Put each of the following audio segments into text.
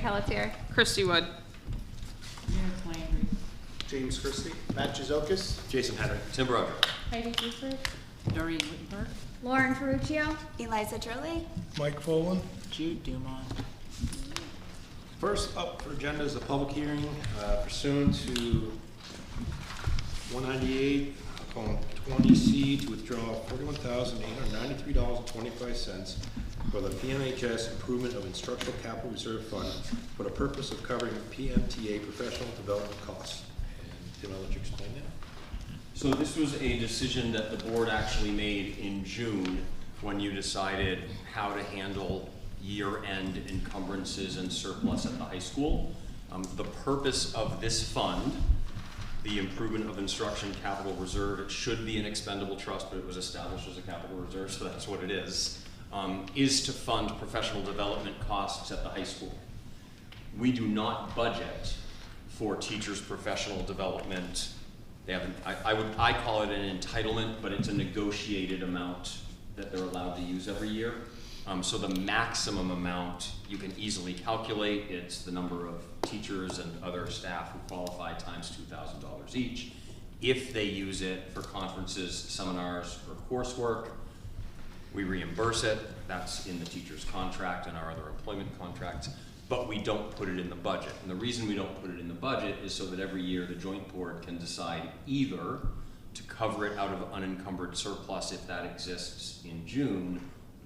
Pelletier. Christy Wood. James Christie. Matt Jizokis. Jason Henry. Tim Broder. Heidi Giesler. Doreen Wittenberg. Lauren Ferruccio. Eliza Droley. Mike Folan. Jude Dumont. First up for agenda is a public hearing pursuant to 198:20C to withdraw $41,893.25 for the PMHS Improvement of Instructional Capital Reserve Fund for the purpose of covering PMTA professional development costs. And Tim, I'll let you explain that. So this was a decision that the board actually made in June when you decided how to handle year-end encumbrances and surplus at the high school. The purpose of this fund, the Improvement of Instruction Capital Reserve, it should be an expendable trust, but it was established as a capital reserve, so that's what it is to fund professional development costs at the high school. We do not budget for teachers' professional development. They have I call it an entitlement, but it's a negotiated amount that they're allowed to use every year. So the maximum amount you can easily calculate. It's the number of teachers and other staff who qualify times $2,000 each. If they use it for conferences, seminars, or coursework, we reimburse it. That's in the teacher's contract and our other employment contracts, but we don't put it in the budget. And the reason we don't put it in the budget is so that every year the joint board can decide either to cover it out of unencumbered surplus if that exists in June,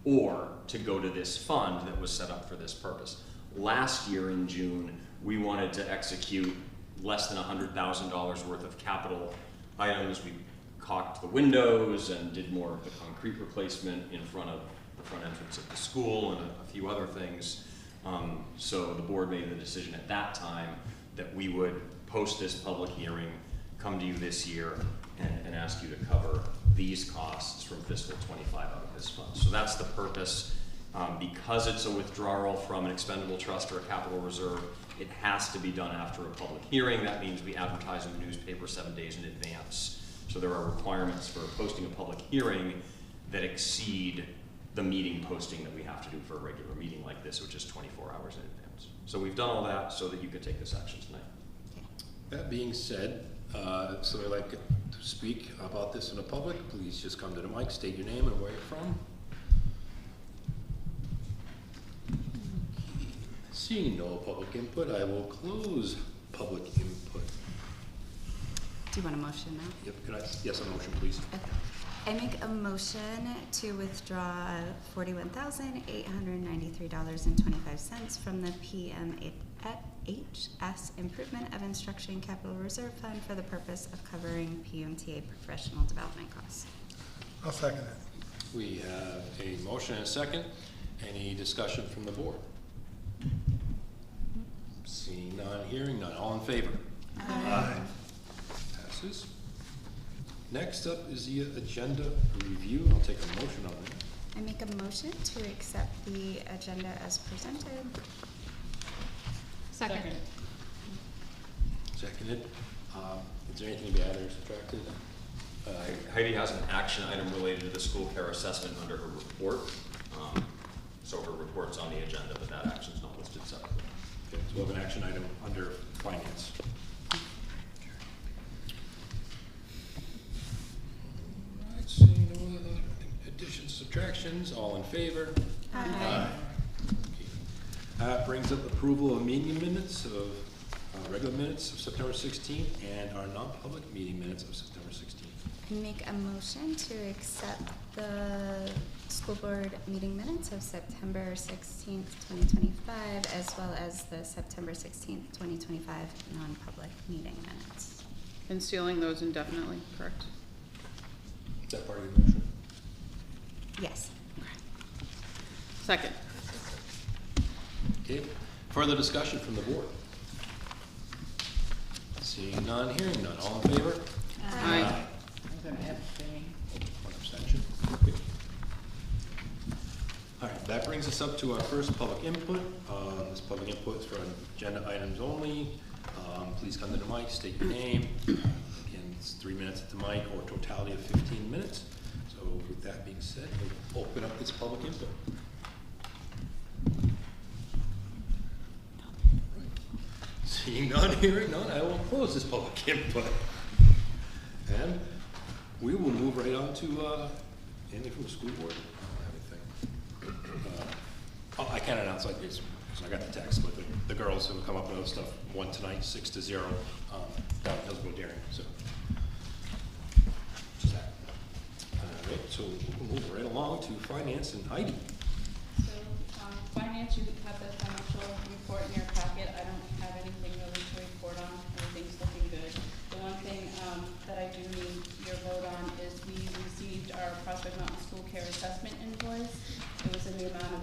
or to go to this fund that was set up for this purpose. Last year in June, we wanted to execute less than $100,000 worth of capital items. We caulked the windows and did more of the concrete replacement in front of the front entrance of the school and a few other things. So the board made the decision at that time that we would post this public hearing, come to you this year, and ask you to cover these costs from fiscal 25 out of this fund. So that's the purpose. Because it's a withdrawal from an expendable trust or a capital reserve, it has to be done after a public hearing. That means we advertise in the newspaper 7 days in advance. So there are requirements for posting a public hearing that exceed the meeting posting that we have to do for a regular meeting like this, which is 24 hours in advance. So we've done all that so that you can take this action tonight. That being said, so I'd like to speak about this in the public. Please just come to the mic, state your name and where you're from. Seeing no public input, I will close public input. Do you want a motion now? Yep, yes, a motion, please. Okay. I make a motion to withdraw $41,893.25 from the PMHS Improvement of Instruction Capital Reserve Fund for the purpose of covering PMTA professional development costs. I'll second it. We have a motion and a second. Any discussion from the board? Seeing none, hearing none. All in favor? Aye. Passes. Next up is the agenda review. I'll take a motion on that. I make a motion to accept the agenda as presented. Second. Seconded. Is there anything to be added or subtracted? Heidi has an action item related to the school care assessment under her report. So her report's on the agenda, but that action's not listed separately. Okay, so we have an action item under finance. Alright, seeing no other additions, subtractions, all in favor? Aye. Okay. That brings up approval of meeting minutes of regular minutes of September 16th and our non-public meeting minutes of September 16th. I make a motion to accept the school board meeting minutes of September 16th, 2025, as well as the September 16th, 2025 non-public meeting minutes. And sealing those indefinitely, correct? Is that part of your motion? Yes. Second. Okay. Further discussion from the board? Seeing none, hearing none. All in favor? Aye. I'm going to abstain. One abstention. Okay. All right, that brings us up to our first public input. This public input is for agenda items only. Please come to the mic, state your name. Again, it's 3 minutes at the mic or a totality of 15 minutes. So with that being said, we'll open up this public input. Seeing none, hearing none, I will close this public input. And we will move right on to, anything from the school board? I don't have anything. I can announce like this, so I got the text, but the girls who come up with other stuff won tonight, 6-0, down in Hillsborough Daring, so. Just that. All right, so we'll move right along to finance and Heidi. So, finance, you have the financial report in your packet. I don't have anything really to report on. Everything's looking good. The one thing that I do need your vote on is we received our Prospect Mountain School Care Assessment invoice. It was in the amount of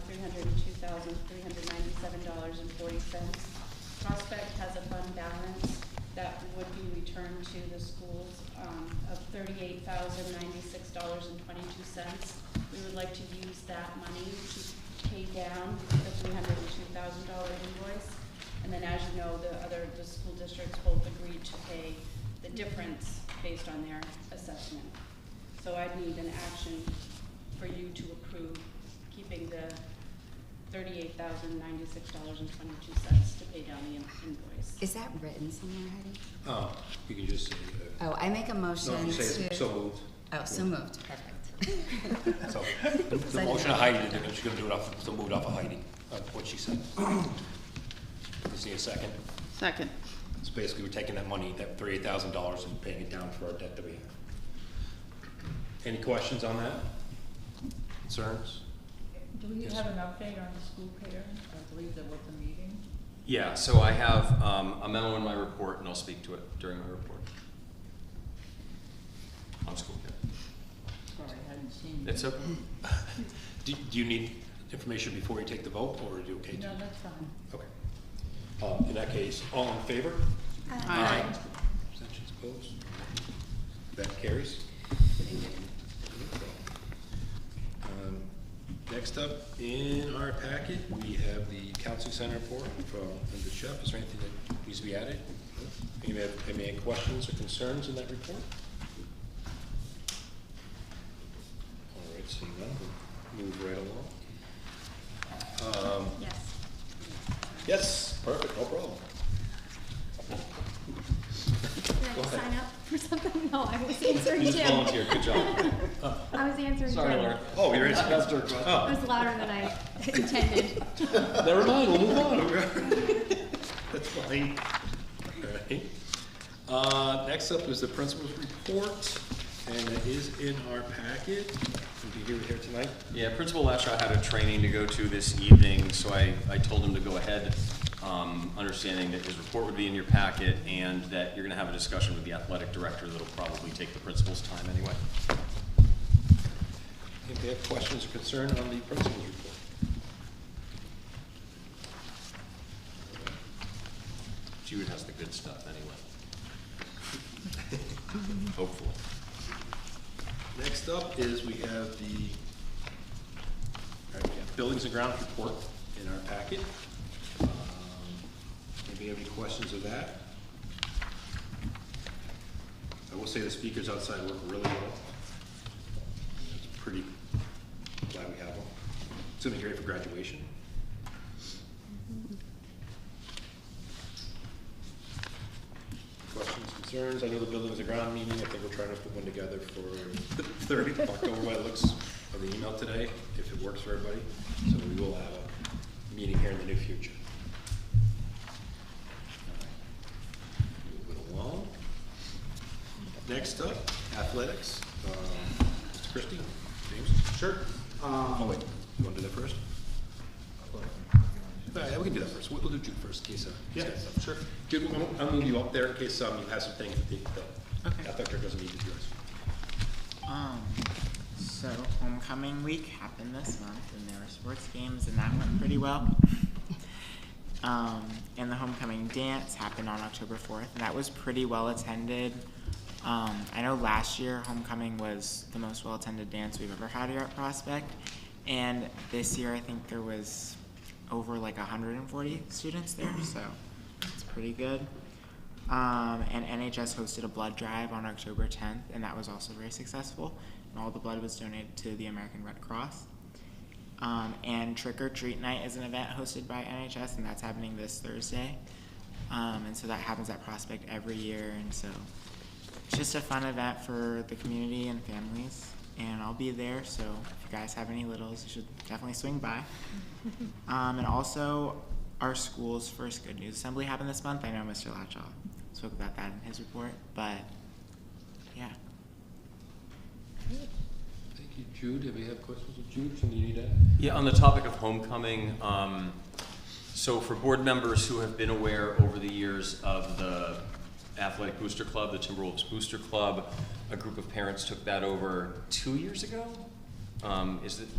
$302,397.40. Prospect has a fund balance that would be returned to the schools of $38,096.22. We would like to use that money to pay down the $302,000 invoice. And then as you know, the school districts both agreed to pay the difference based on their assessment. So I'd need an action for you to approve keeping the $38,096.22 to pay down the invoice. Is that written somewhere, Heidi? You can just say, Oh, I make a motion no, you say to. so moved. Oh, so moved, perfect. So, the motion of Heidi, she's gonna do it off, so moved off of Heidi, what she said. Just need a second. Second. So basically, we're taking that money, that $38,000 and paying it down for our debt that we have. Any questions on that? Concerns? Do we Yes. have an update on the school care? I believe there was a meeting. Yeah, so I have a memo in my report, and I'll speak to it during my report. On school care. Sorry, I hadn't seen. It's okay. Do you need information before you take the vote, or are you okay? No, that's fine. Okay. In that case, all in favor? Aye. Abstentions opposed? That carries. Next up in our packet, we have the counseling center report from Linda Sheff. Is there anything that needs to be added? Any questions or concerns in that report? All right, seeing none, we'll move right along. Yes. Yes, perfect, no problem. Did I Go just ahead. sign up for something? No, I was answering You just Jim. volunteered, good job. I was answering Sorry, Jim. Laura. Oh, you're in. It was louder than I intended. Never mind, we'll move on. That's fine. All right. Next up is the principal's report, and it is in our packet. Did you hear it here tonight? Yeah, Principal Lashaw had a training to go to this evening, so I told him to go ahead, understanding that his report would be in your packet and that you're gonna have a discussion with the athletic director that'll probably take the principal's time anyway. If you have questions or concern on the principal's report? Jude has the good stuff anyway. Hopefully. Next up is we have the buildings and grounds report in our packet. Anybody have any questions of that? I will say the speakers outside work really well. It's pretty glad we have them. It's gonna be great for graduation. Questions, concerns? I know the buildings and ground meeting, I think we're trying to put one together for the 30th of October by the looks of the email today, if it works for everybody. So we will have a meeting here in the near future. Move it along. Next up, athletics. Mr. Christie, James? Sure. Oh, wait, you want to do that first? Yeah, we can do that first. We'll do Jude first, in case, Yeah, sure. Jude, I'll move you up there in case you have some things that the Okay. athletic doesn't need to do. So homecoming week happened this month, and there were sports games, and that went pretty well. And the homecoming dance happened on October 4th, and that was pretty well attended. I know last year homecoming was the most well attended dance we've ever had here at Prospect, and this year I think there was over like 140 students there, so it's pretty good. And NHS hosted a blood drive on October 10th, and that was also very successful. And all the blood was donated to the American Red Cross. And Trick or Treat Night is an event hosted by NHS, and that's happening this Thursday. And so that happens at Prospect every year, and so it's just a fun event for the community and families, and I'll be there, so if you guys have any littles, you should definitely swing by. And also, our school's first Good News Assembly happened this month. I know Mr. Latchaw spoke about that in his report, but yeah. Thank you, Jude. Do we have questions of Jude? Something you need to add? Yeah, on the topic of homecoming, so for board members who have been aware over the years of the Athletic Booster Club, the Timberwolves Booster Club, a group of parents took that over 2 years ago.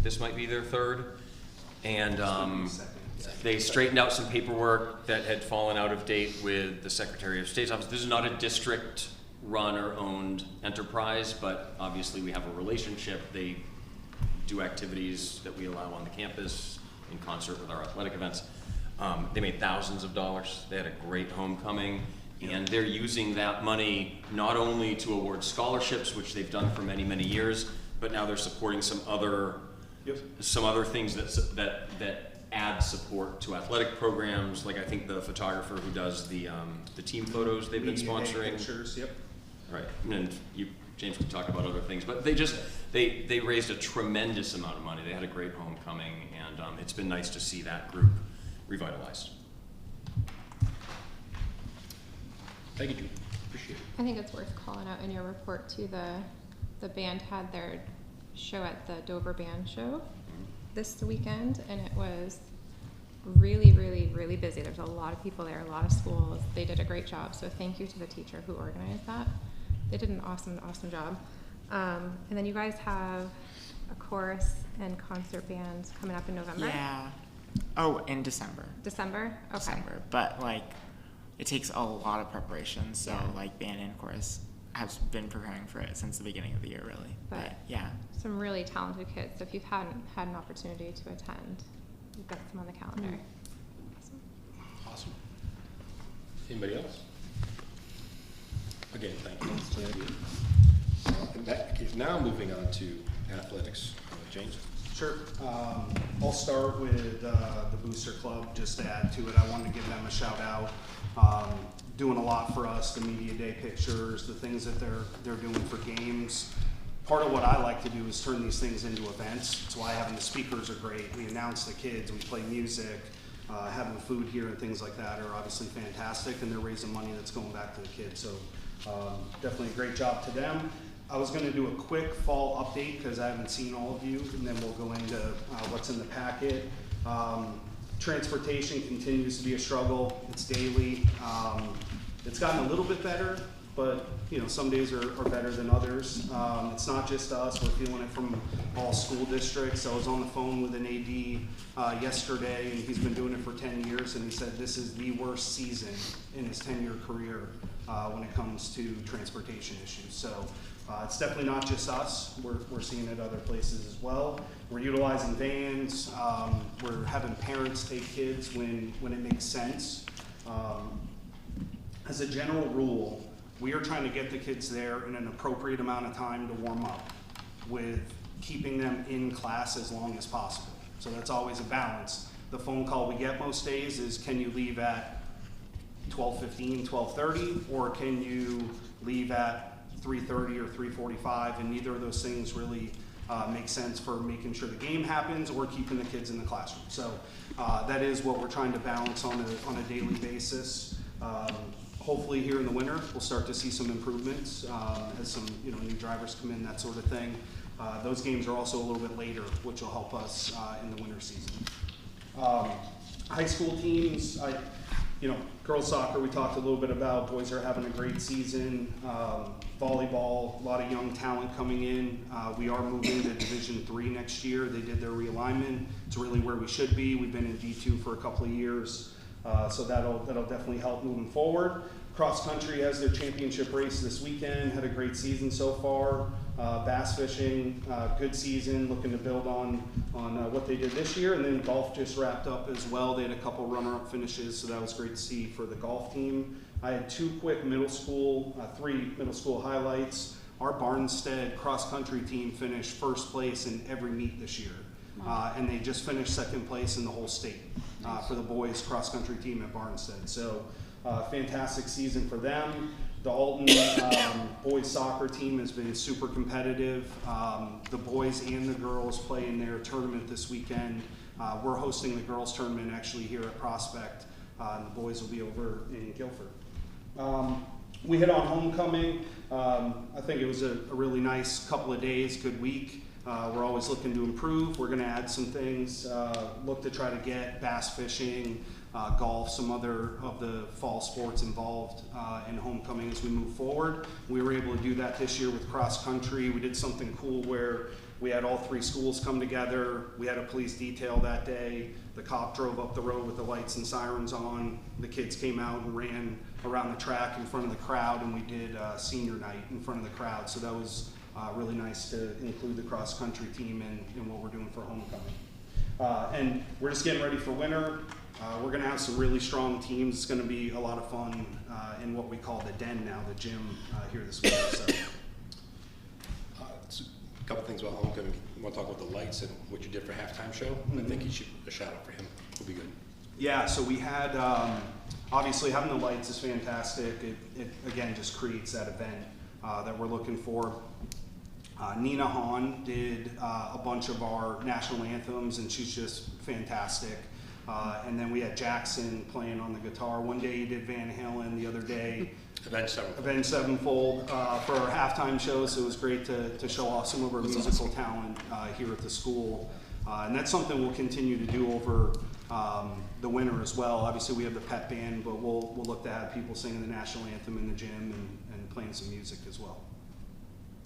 This might be their third, and they straightened out some paperwork that had fallen out of date with the Secretary of State's office. This is not a district run or owned enterprise, but obviously we have a relationship. They do activities that we allow on the campus in concert with our athletic events. They made thousands of dollars. They had a great homecoming, and they're using that money not only to award scholarships, which they've done for many, many years, but now they're supporting some other things that add support to athletic programs. Like I think the photographer who does the team photos they've been sponsoring. Pictures, yep. Right, and James can talk about other things, but they raised a tremendous amount of money. They had a great homecoming, and it's been nice to see that group revitalized. Thank you, Jude. Appreciate it. I think it's worth calling out in your report too, the band had their show at the Dover Band Show this weekend, and it was really, really, really busy. There's a lot of people there, a lot of schools. They did a great job, so thank you to the teacher who organized that. They did an awesome, awesome job. And then you guys have a chorus and concert band coming up in November? Yeah. Oh, in December. December? Okay. December. But like, it takes a lot of preparation. So Yeah. like, band and chorus have been preparing for it since the beginning of the year, really. But yeah. Some really talented kids. So if you hadn't had an opportunity to attend, you've got some on the calendar. Awesome. Awesome. Anybody else? Again, thank you. In that case, now moving on to athletics. James? Sure. I'll start with the Booster Club, just to add to it. I wanted to give them a shout out. Doing a lot for us, the media day pictures, the things that they're doing for games. Part of what I like to do is turn these things into events. That's why having the speakers are great. We announce the kids, we play music, having food here and things like that are obviously fantastic, and they're raising money that's going back to the kids. So definitely a great job to them. I was going to do a quick fall update because I haven't seen all of you, and then we'll go into what's in the packet. Transportation continues to be a struggle. It's daily. It's gotten a little bit better, but you know, some days are better than others. It's not just us. We're feeling it from all school districts. I was on the phone with an AD yesterday, and he's been doing it for 10 years, and he said this is the worst season in his 10-year career when it comes to transportation issues. So it's definitely not just us. We're seeing it other places as well. We're utilizing vans. We're having parents take kids when it makes sense. As a general rule, we are trying to get the kids there in an appropriate amount of time to warm up, with keeping them in class as long as possible. So that's always a balance. The phone call we get most days is, can you leave at 12:15, 12:30, or can you leave at 3:30 or 3:45? And neither of those things really make sense for making sure the game happens or keeping the kids in the classroom. So that is what we're trying to balance on a daily basis. Hopefully here in the winter, we'll start to see some improvements as some new drivers come in, that sort of thing. Those games are also a little bit later, which will help us in the winter season. High school teams, girls soccer we talked a little bit about. Boys are having a great season. Volleyball, a lot of young talent coming in. We are moving to Division III next year. They did their realignment. It's really where we should be. We've been in D2 for a couple of years. So that'll definitely help moving forward. Cross country has their championship race this weekend. Had a great season so far. Bass fishing, good season. Looking to build on what they did this year. And then golf just wrapped up as well. They had a couple runner-up finishes, so that was great to see for the golf team. I had three middle school highlights. Our Barnstead cross country team finished first place in every meet this year. and they just finished second place in the whole state for the boys cross-country team at Barnstead. So fantastic season for them. The Alton boys soccer team has been super competitive. The boys and the girls play in their tournament this weekend. We're hosting the girls tournament actually here at Prospect, and the boys will be over in Guilford. We hit on homecoming. I think it was a really nice couple of days, good week. We're always looking to improve. We're gonna add some things, look to try to get bass fishing, golf, some other of the fall sports involved in homecoming as we move forward. We were able to do that this year with cross country. We did something cool where we had all 3 schools come together. We had a police detail that day. The cop drove up the road with the lights and sirens on. The kids came out and ran around the track in front of the crowd, and we did senior night in front of the crowd. So that was really nice to include the cross country team in what we're doing for homecoming. And we're just getting ready for winter. We're going to have some really strong teams. It's going to be a lot of fun in what we call the den now, the gym here this week. So. A couple things about homecoming. You want to talk about the lights and what you did for halftime show? I think you should a shout out for him. Will be good. Yeah, so we had, obviously having the lights is fantastic. It again just creates that event that we're looking for. Nina Hahn did a bunch of our national anthems, and she's just fantastic. And then we had Jackson playing on the guitar. One day he did Van Halen, the other day Avenged Sevenfold for our halftime show, so it was great to show off some of our musical talent here at the school. And that's something we'll continue to do over the winter as well. Obviously we have the pep band, but we'll look to have people singing the national anthem in the gym and playing some music as well.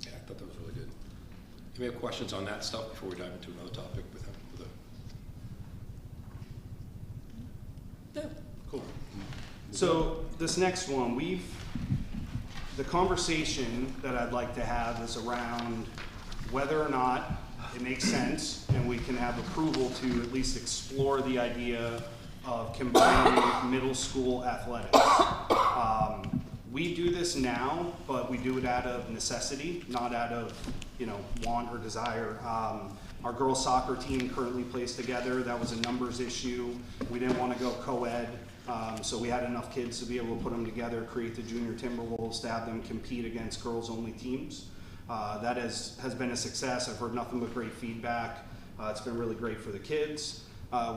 Yeah, I thought that was really good. Do we have questions on that stuff before we dive into another topic with him? Yeah, cool. So this next one, the conversation that I'd like to have is around whether or not it makes sense and we can have approval to at least explore the idea of combining middle school athletics. We do this now, but we do it out of necessity, not out of want or desire. Our girls soccer team currently plays together. That was a numbers issue. We didn't want to go co-ed, so we had enough kids to be able to put them together, create the Junior Timberwolves, to have them compete against girls-only teams. That has been a success. I've heard nothing but great feedback. It's been really great for the kids.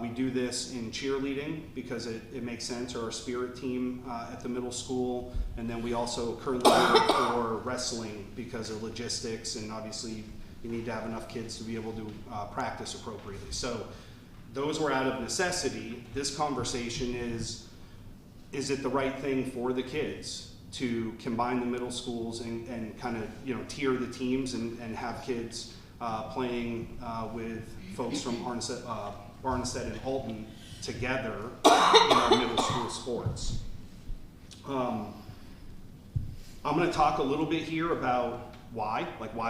We do this in cheerleading because it makes sense, or our spirit team at the middle school. And then we also currently do it for wrestling because of logistics, and obviously you need to have enough kids to be able to practice appropriately. So those were out of necessity. This conversation is it the right thing for the kids to combine the middle schools and kind of tier the teams and have kids playing with folks from Barnstead and Alton together in our middle school sports. I'm going to talk a little bit here about why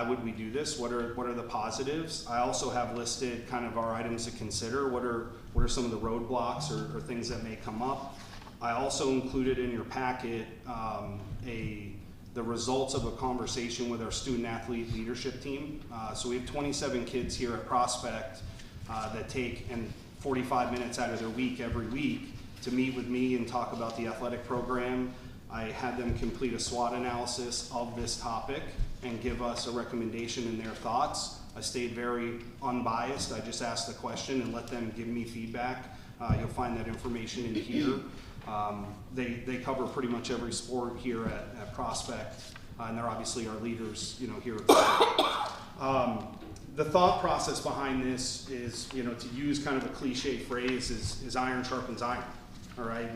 would we do this? What are the positives? I also have listed kind of our items to consider. What are some of the roadblocks or things that may come up? I also included in your packet the results of a conversation with our student athlete leadership team. So we have 27 kids here at Prospect that take 45 minutes out of their week every week to meet with me and talk about the athletic program. I had them complete a SWOT analysis of this topic and give us a recommendation and their thoughts. I stayed very unbiased. I just asked the question and let them give me feedback. You'll find that information in here. They cover pretty much every sport here at Prospect, and they're obviously our leaders, here at Prospect. The thought process behind this is, to use kind of a cliche phrase, is iron sharpens iron. All right,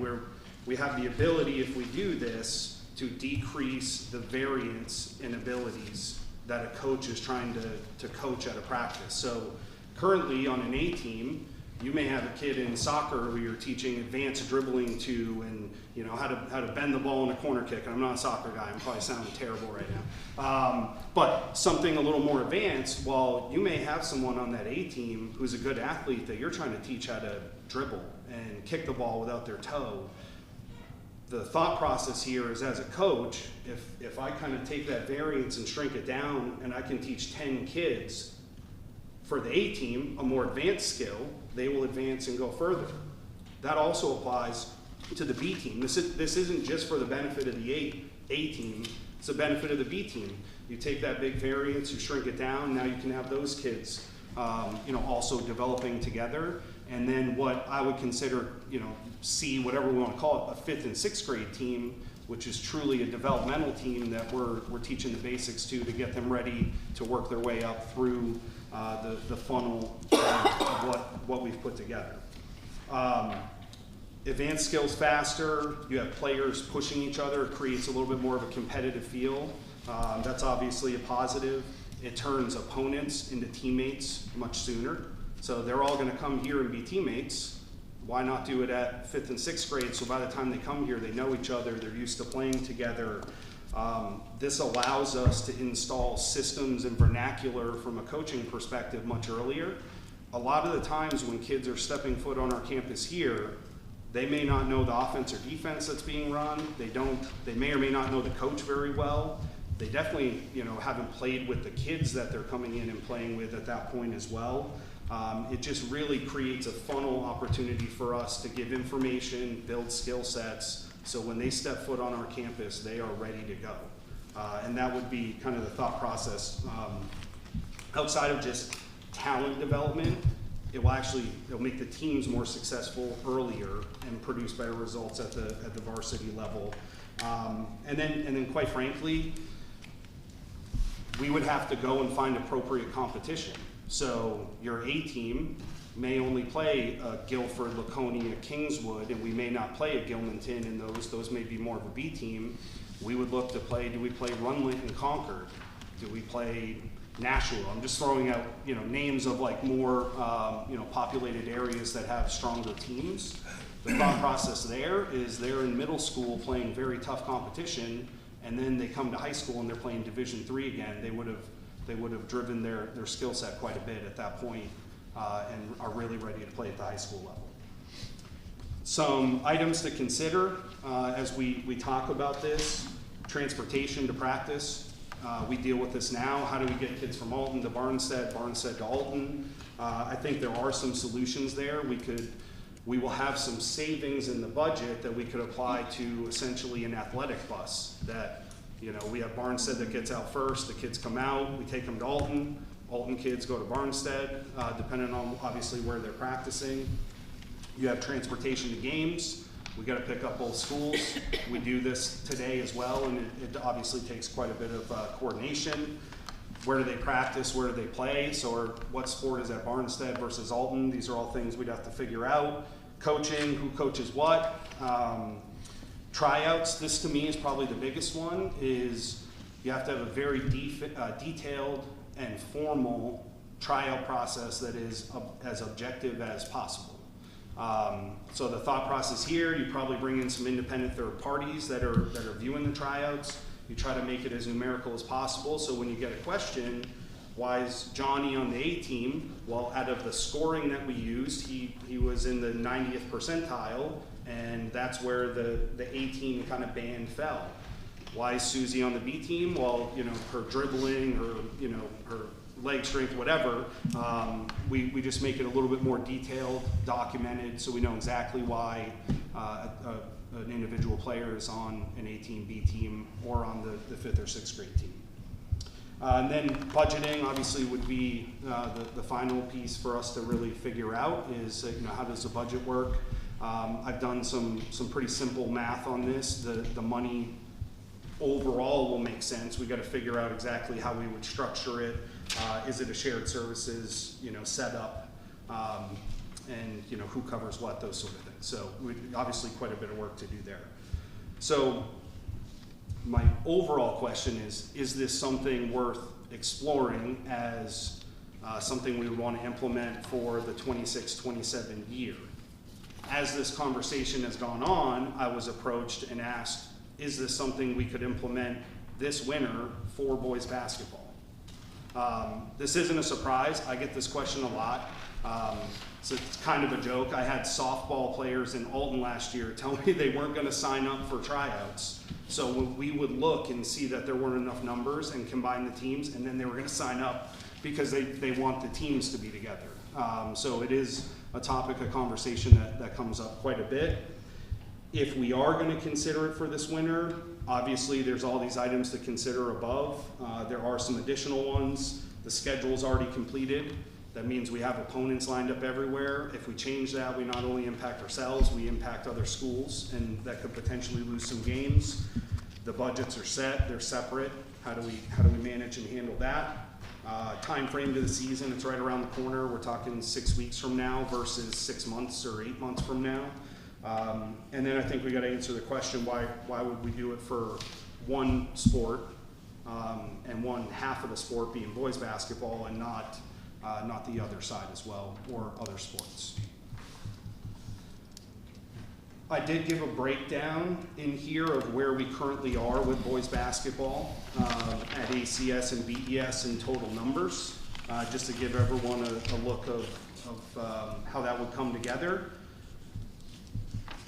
we have the ability, if we do this, to decrease the variance in abilities that a coach is trying to coach at a practice. So currently on an A team, you may have a kid in soccer who you're teaching advanced dribbling to, and how to bend the ball in a corner kick. And I'm not a soccer guy. I'm probably sounding terrible right now. But something a little more advanced. Well, you may have someone on that A team who's a good athlete that you're trying to teach how to dribble and kick the ball without their toe. The thought process here is, as a coach, if I kind of take that variance and shrink it down, and I can teach 10 kids For the A team, a more advanced skill, they will advance and go further. That also applies to the B team. This isn't just for the benefit of the A team, it's the benefit of the B team. You take that big variance, you shrink it down, now you can have those kids also developing together. And then what I would consider, C, whatever we want to call it, a 5th and 6th grade team, which is truly a developmental team that we're teaching the basics to get them ready to work their way up through the funnel of what we've put together. Advanced skills faster, you have players pushing each other, it creates a little bit more of a competitive feel. That's obviously a positive. It turns opponents into teammates much sooner. So they're all gonna come here and be teammates. Why not do it at 5th and 6th grade? So by the time they come here, they know each other, they're used to playing together. This allows us to install systems and vernacular from a coaching perspective much earlier. A lot of the times when kids are stepping foot on our campus here, they may not know the offense or defense that's being run. They may or may not know the coach very well. They definitely, haven't played with the kids that they're coming in and playing with at that point as well. It just really creates a funnel opportunity for us to give information, build skill sets, so when they step foot on our campus, they are ready to go. And that would be kind of the thought process. Outside of just talent development, it'll make the teams more successful earlier and produce better results at the varsity level. And then quite frankly, we would have to go and find appropriate competition. So your A team may only play Guilford, Laconia, Kingswood, and we may not play at Gilmanton, and those may be more of a B team. We would look to play, do we play Runlet and Concord? Do we play Nashua? I'm just throwing out names of like more populated areas that have stronger teams. The thought process there is they're in middle school playing very tough competition, and then they come to high school and they're playing Division III again. They would have driven their skill set quite a bit at that point, and are really ready to play at the high school level. Some items to consider as we talk about this: transportation to practice. We deal with this now. How do we get kids from Alton to Barnstead, Barnstead to Alton? I think there are some solutions there. We will have some savings in the budget that we could apply to essentially an athletic bus that, we have Barnstead that gets out first, the kids come out, we take them to Alton, Alton kids go to Barnstead, depending on obviously where they're practicing. You have transportation to games. We got to pick up both schools. We do this today as well, and it obviously takes quite a bit of coordination. Where do they practice? Where do they play? So what sport is at Barnstead versus Alton? These are all things we'd have to figure out. Coaching, who coaches what? Tryouts, this to me is probably the biggest one, is you have to have a very detailed and formal tryout process that is as objective as possible. So the thought process here, you probably bring in some independent third parties that are viewing the tryouts. You try to make it as numerical as possible, so when you get a question, why is Johnny on the A team? Well, out of the scoring that we used, he was in the 90th percentile, and that's where the A team kind of band fell. Why is Susie on the B team? Well, her dribbling, her leg strength, whatever, we just make it a little bit more detailed, documented, so we know exactly why an individual player is on an A team, B team, or on the 5th or 6th grade team. And then budgeting obviously would be the final piece for us to really figure out is how does the budget work. I've done some pretty simple math on this. The money overall will make sense. We got to figure out exactly how we would structure it. Is it a shared services setup, and who covers what, those sort of things. So obviously quite a bit of work to do there. So my overall question is this something worth exploring as something we would want to implement for the 26-27 year? As this conversation has gone on, I was approached and asked, is this something we could implement this winter for boys basketball? This isn't a surprise. I get this question a lot. So it's kind of a joke. I had softball players in Alton last year tell me they weren't going to sign up for tryouts. So we would look and see that there weren't enough numbers and combine the teams, and then they were going to sign up because they want the teams to be together. So it is a topic of conversation that comes up quite a bit. If we are going to consider it for this winter, obviously there's all these items to consider above. There are some additional ones. The schedule's already completed. That means we have opponents lined up everywhere. If we change that, we not only impact ourselves, we impact other schools, and that could potentially lose some games. The budgets are set, they're separate. How do we manage and handle that? Time frame to the season, it's right around the corner. We're talking 6 weeks from now versus 6 months or 8 months from now. And then I think we got to answer the question, why would we do it for one sport and one half of the sport being boys basketball and not the other side as well, or other sports. I did give a breakdown in here of where we currently are with boys basketball at ACS and BES in total numbers, just to give everyone a look of how that would come together.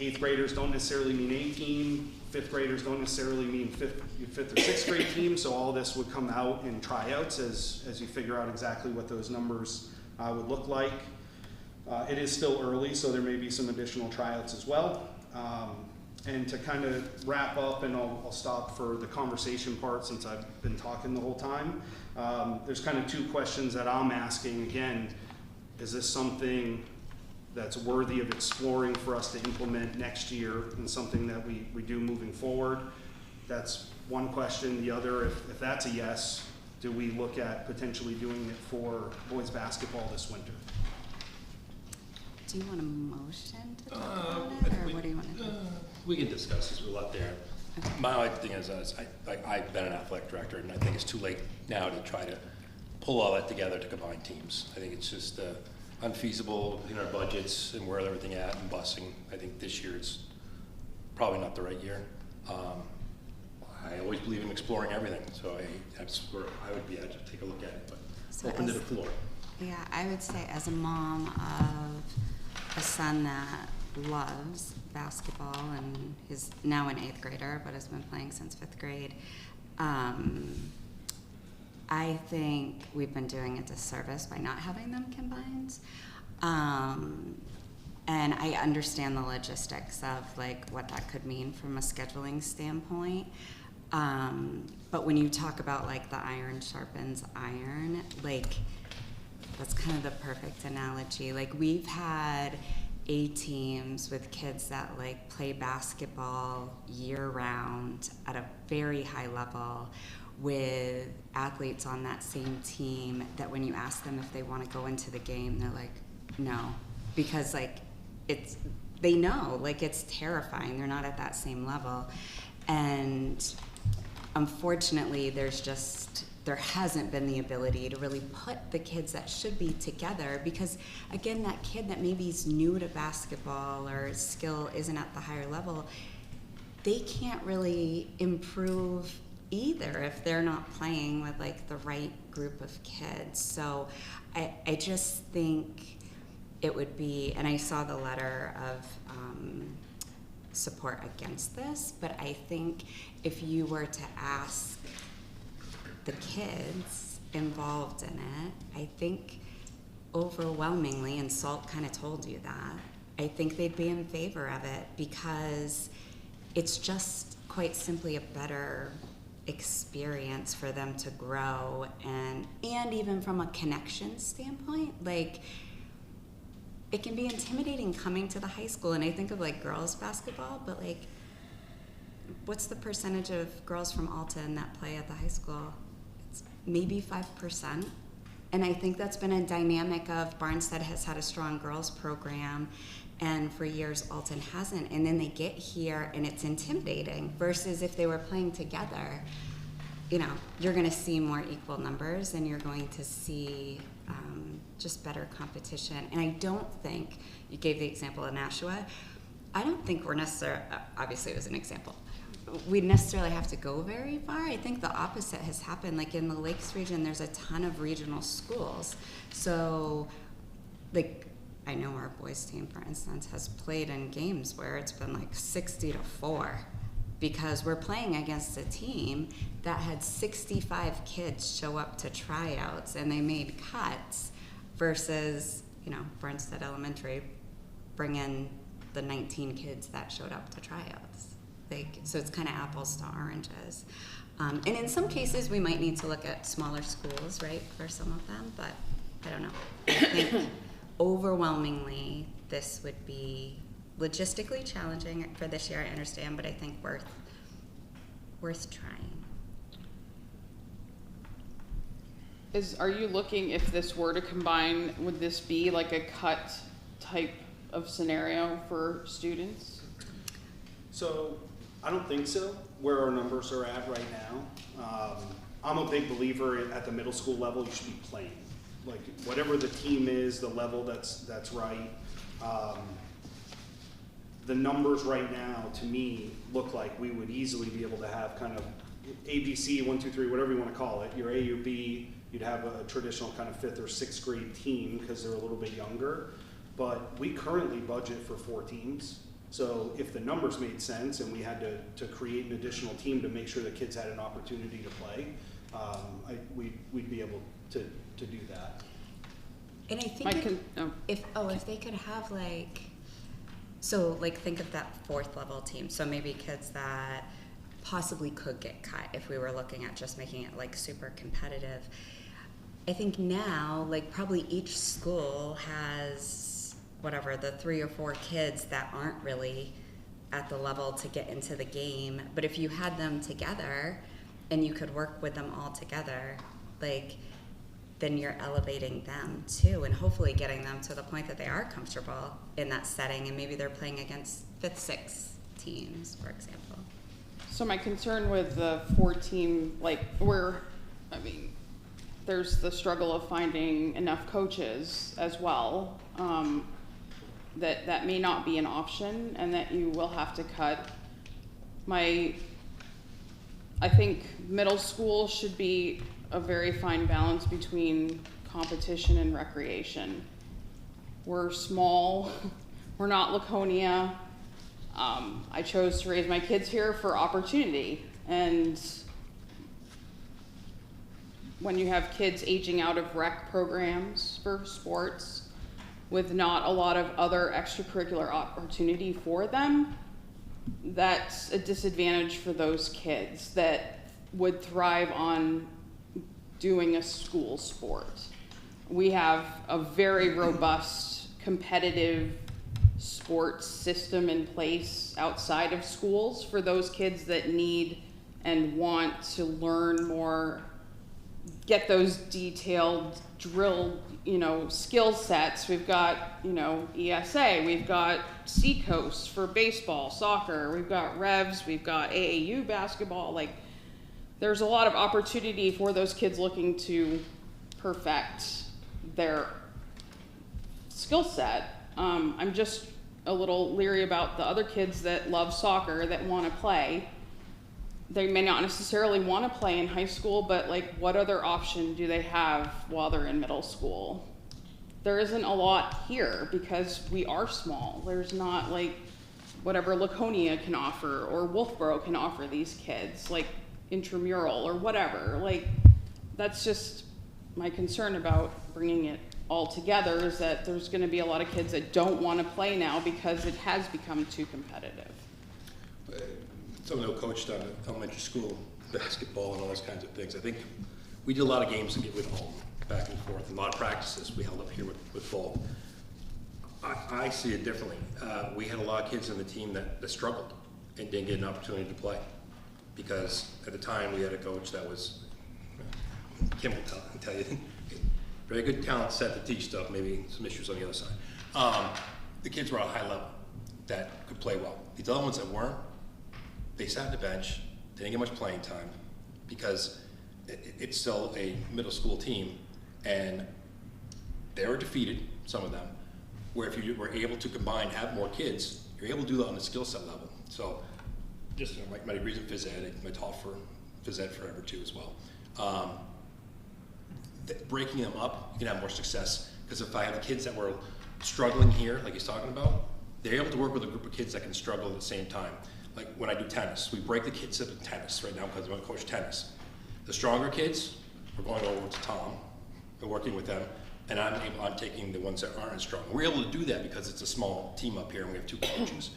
8th graders don't necessarily mean 18, 5th graders don't necessarily mean 5th or 6th grade teams, so all this would come out in tryouts as you figure out exactly what those numbers would look like. It is still early, so there may be some additional tryouts as well. And to kind of wrap up, and I'll stop for the conversation part since I've been talking the whole time, there's kind of 2 questions that I'm asking. Again, is this something that's worthy of exploring for us to implement next year and something that we do moving forward? That's one question. The other, if that's a yes, do we look at potentially doing it for boys basketball this winter? Do you want a motion to talk about it, or what do you want to do? We can discuss this, we're a lot there. Okay. My only thing is, I've been an athletic director, and I think it's too late now to try to pull all that together to combine teams. I think it's just unfeasible in our budgets and where everything at and busing. I think this year it's probably not the right year. I always believe in exploring everything, so that's where I would be at to take a look at it, but So open to the floor. Yeah, I would say as a mom of a son that loves basketball and is now an 8th grader but has been playing since 5th grade, I think we've been doing a disservice by not having them combined. And I understand the logistics of like what that could mean from a scheduling standpoint. But when you talk about like the iron sharpens iron, like that's kind of the perfect analogy. Like we've had A teams with kids that like play basketball year round at a very high level, with athletes on that same team that when you ask them if they want to go into the game, they're like, no, because like they know, like it's terrifying. They're not at that same level. And unfortunately, there hasn't been the ability to really put the kids that should be together, because again, that kid that maybe is new to basketball or his skill isn't at the higher level, they can't really improve either if they're not playing with like the right group of kids. So I just think it would be, and I saw the letter of support against this, but I think if you were to ask the kids involved in it, I think overwhelmingly, and Salt kind of told you that, I think they'd be in favor of it, because it's just quite simply a better experience for them to grow, and even from a connection standpoint, like it can be intimidating coming to the high school. And I think of like girls basketball, but like what's the percentage of girls from Alton that play at the high school? It's maybe 5%. And I think that's been a dynamic of Barnstead has had a strong girls program, and for years Alton hasn't. And then they get here and it's intimidating, versus if they were playing together, you know, you're going to see more equal numbers and you're going to see just better competition. And I don't think, you gave the example of Nashua, I don't think we're necessarily, obviously it was an example, we necessarily have to go very far. I think the opposite has happened. Like in the Lakes region, there's a ton of regional schools. So like, I know our boys team, for instance, has played in games where it's been like 60-4. because we're playing against a team that had 65 kids show up to tryouts and they made cuts versus, you know, Bernstead Elementary bring in the 19 kids that showed up to tryouts. Like, so it's kind of apples to oranges. And in some cases, we might need to look at smaller schools, right, for some of them, but I don't know. I think overwhelmingly, this would be logistically challenging for this year, I understand, but I think worth trying. Are you looking, if this were to combine, would this be like a cut type of scenario for students? So I don't think so, where our numbers are at right now. I'm a big believer at the middle school level, you should be playing. Like whatever the team is, the level that's right. The numbers right now, to me, look like we would easily be able to have kind of ABC, 1, 2, 3, whatever you want to call it, your A, your B. You'd have a traditional kind of 5th or 6th grade team because they're a little bit younger. But we currently budget for 4 teams. So if the numbers made sense and we had to create an additional team to make sure the kids had an opportunity to play, we'd be able to do that. And I think if they could have like, so like think of that 4th level team. So maybe kids that possibly could get cut if we were looking at just making it like super competitive. I think now, like probably each school has whatever, the 3 or 4 kids that aren't really at the level to get into the game. But if you had them together and you could work with them all together, like then you're elevating them too and hopefully getting them to the point that they are comfortable in that setting and maybe they're playing against 5th, 6th teams, for example. So my concern with the 4-team, like there's the struggle of finding enough coaches as well, that may not be an option and that you will have to cut. I think middle school should be a very fine balance between competition and recreation. We're small, we're not Laconia. I chose to raise my kids here for opportunity, and when you have kids aging out of rec programs for sports with not a lot of other extracurricular opportunity for them, that's a disadvantage for those kids that would thrive on doing a school sport. We have a very robust competitive sports system in place outside of schools for those kids that need and want to learn more, get those detailed drilled, skill sets. We've got, ESA, we've got Seacoast for baseball, soccer, we've got Revs, we've got AAU basketball. Like, there's a lot of opportunity for those kids looking to perfect their skill set. I'm just a little leery about the other kids that love soccer that want to play. They may not necessarily want to play in high school, but like, what other option do they have while they're in middle school? There isn't a lot here because we are small. There's not like whatever Laconia can offer or Wolfboro can offer these kids, like intramural or whatever. Like, that's just my concern about bringing it all together, is that there's going to be a lot of kids that don't want to play now because it has become too competitive. Someone who coached on elementary school basketball and all those kinds of things, I think we did a lot of games to get with home, back and forth, and a lot of practices we held up here with fall. I see it differently. We had a lot of kids on the team that struggled and didn't get an opportunity to play because at the time we had a coach that was, Kim will tell you, very good talent set to teach stuff, maybe some issues on the other side. The kids were at a high level that could play well. These other ones that weren't, they sat on the bench, they didn't get much playing time because it's still a middle school team and they were defeated, some of them, where if you were able to combine, have more kids, you're able to do that on the skill set level. So just my degrees in phys ed, I taught for phys ed forever too as well. Breaking them up, you can have more success because if I have the kids that were struggling here, like he's talking about, they're able to work with a group of kids that can struggle at the same time. like when I do tennis, we break the kids up in tennis right now because I'm gonna coach tennis. The stronger kids, we're going over to Tom and working with them, and I'm taking the ones that aren't as strong. We're able to do that because it's a small team up here and we have 2 coaches.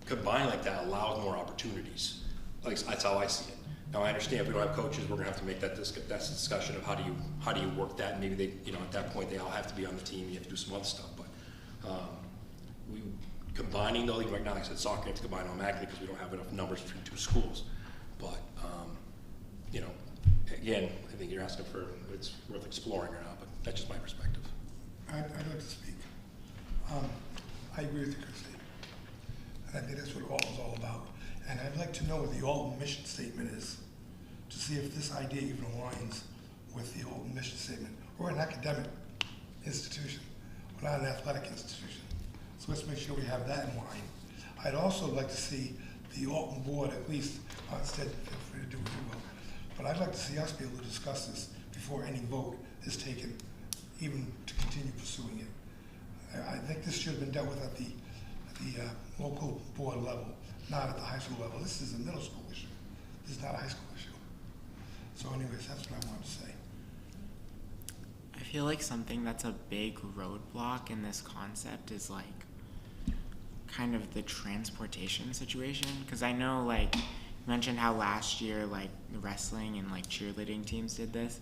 Combined like that allows more opportunities. Like, that's how I see it. Now I understand if we don't have coaches, we're gonna have to make that's the discussion of how do you work that. Maybe they, you know, at that point they all have to be on the team. You have to do some other stuff, but we combining though. Right now, like I said, soccer you have to combine automatically because we don't have enough numbers between 2 schools. But you know, again, I think you're asking for it's worth exploring or not. But that's just my perspective. I'd like to speak. I agree with you, Christine. And I think that's what Alton's all about. And I'd like to know what the Alton mission statement is, to see if this idea even aligns with the Alton mission statement. We're an academic institution. We're not an athletic institution. So let's make sure we have that in line. I'd also like to see the Alton board, at least, instead, feel free to do what you will, but I'd like to see us be able to discuss this before any vote is taken, even to continue pursuing it. I think this should have been dealt with at the local board level, not at the high school level. This is a middle school issue. This is not a high school issue. So anyways, that's what I wanted to say. I feel like something that's a big roadblock in this concept is like kind of the transportation situation. Because I know, like, you mentioned how last year, like, the wrestling and, like, cheerleading teams did this.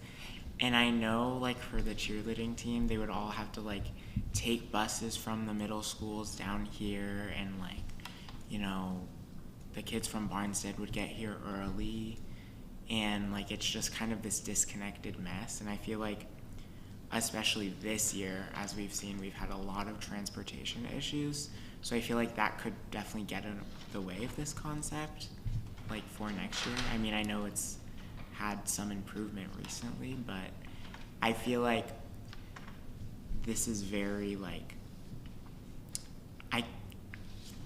And I know, like, for the cheerleading team, they would all have to, like, take buses from the middle schools down here, and, like, you know, the kids from Barnstead would get here early, and, like, it's just kind of this disconnected mess. And I feel like, especially this year, as we've seen, we've had a lot of transportation issues. So I feel like that could definitely get in the way of this concept, like, for next year. I mean, I know it's had some improvement recently, but I feel like this is very, like,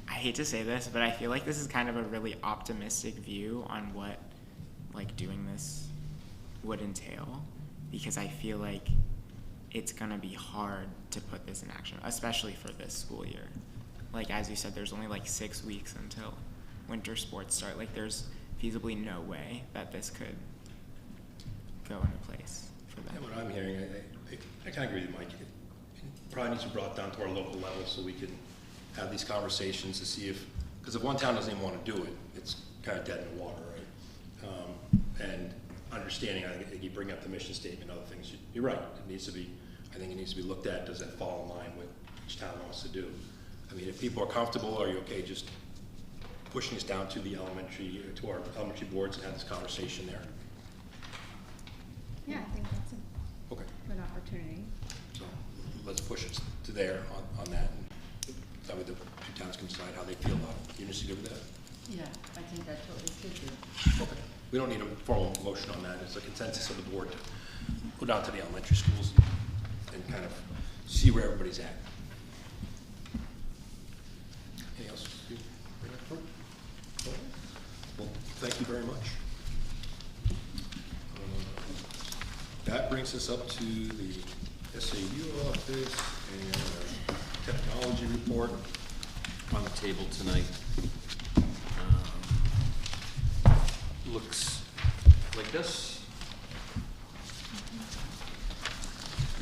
I hate to say this, but I feel like this is kind of a really optimistic view on what, like, doing this would entail, because I feel like it's gonna be hard to put this in action, especially for this school year. Like, as you said, there's only like 6 weeks until winter sports start. Like, there's feasibly no way that this could go into place for them. Yeah, what I'm hearing, I kind of agree with you, Mike. It probably needs to be brought down to our local level so we can have these conversations to see if, because if one town doesn't even want to do it, it's kind of dead in the water, right? And understanding, I think you bring up the mission statement, other things, you're right. It needs to be, I think it needs to be looked at. Does that fall in line with what each town wants to do? I mean, if people are comfortable, are you okay just pushing this down to the elementary, to our elementary boards and have this conversation there? Yeah, I think that's Okay. an opportunity. So let's push it to there on that. And that way the 2 towns can decide how they feel about it. You just good with that? Yeah, I think that totally could be. Okay. We don't need a formal motion on that. It's a consensus of the board to go down to the elementary schools and kind of see where everybody's at. Anything else you bring up? Well, thank you very much. That brings us up to the SAU office and our technology report. On the table tonight. Looks like this.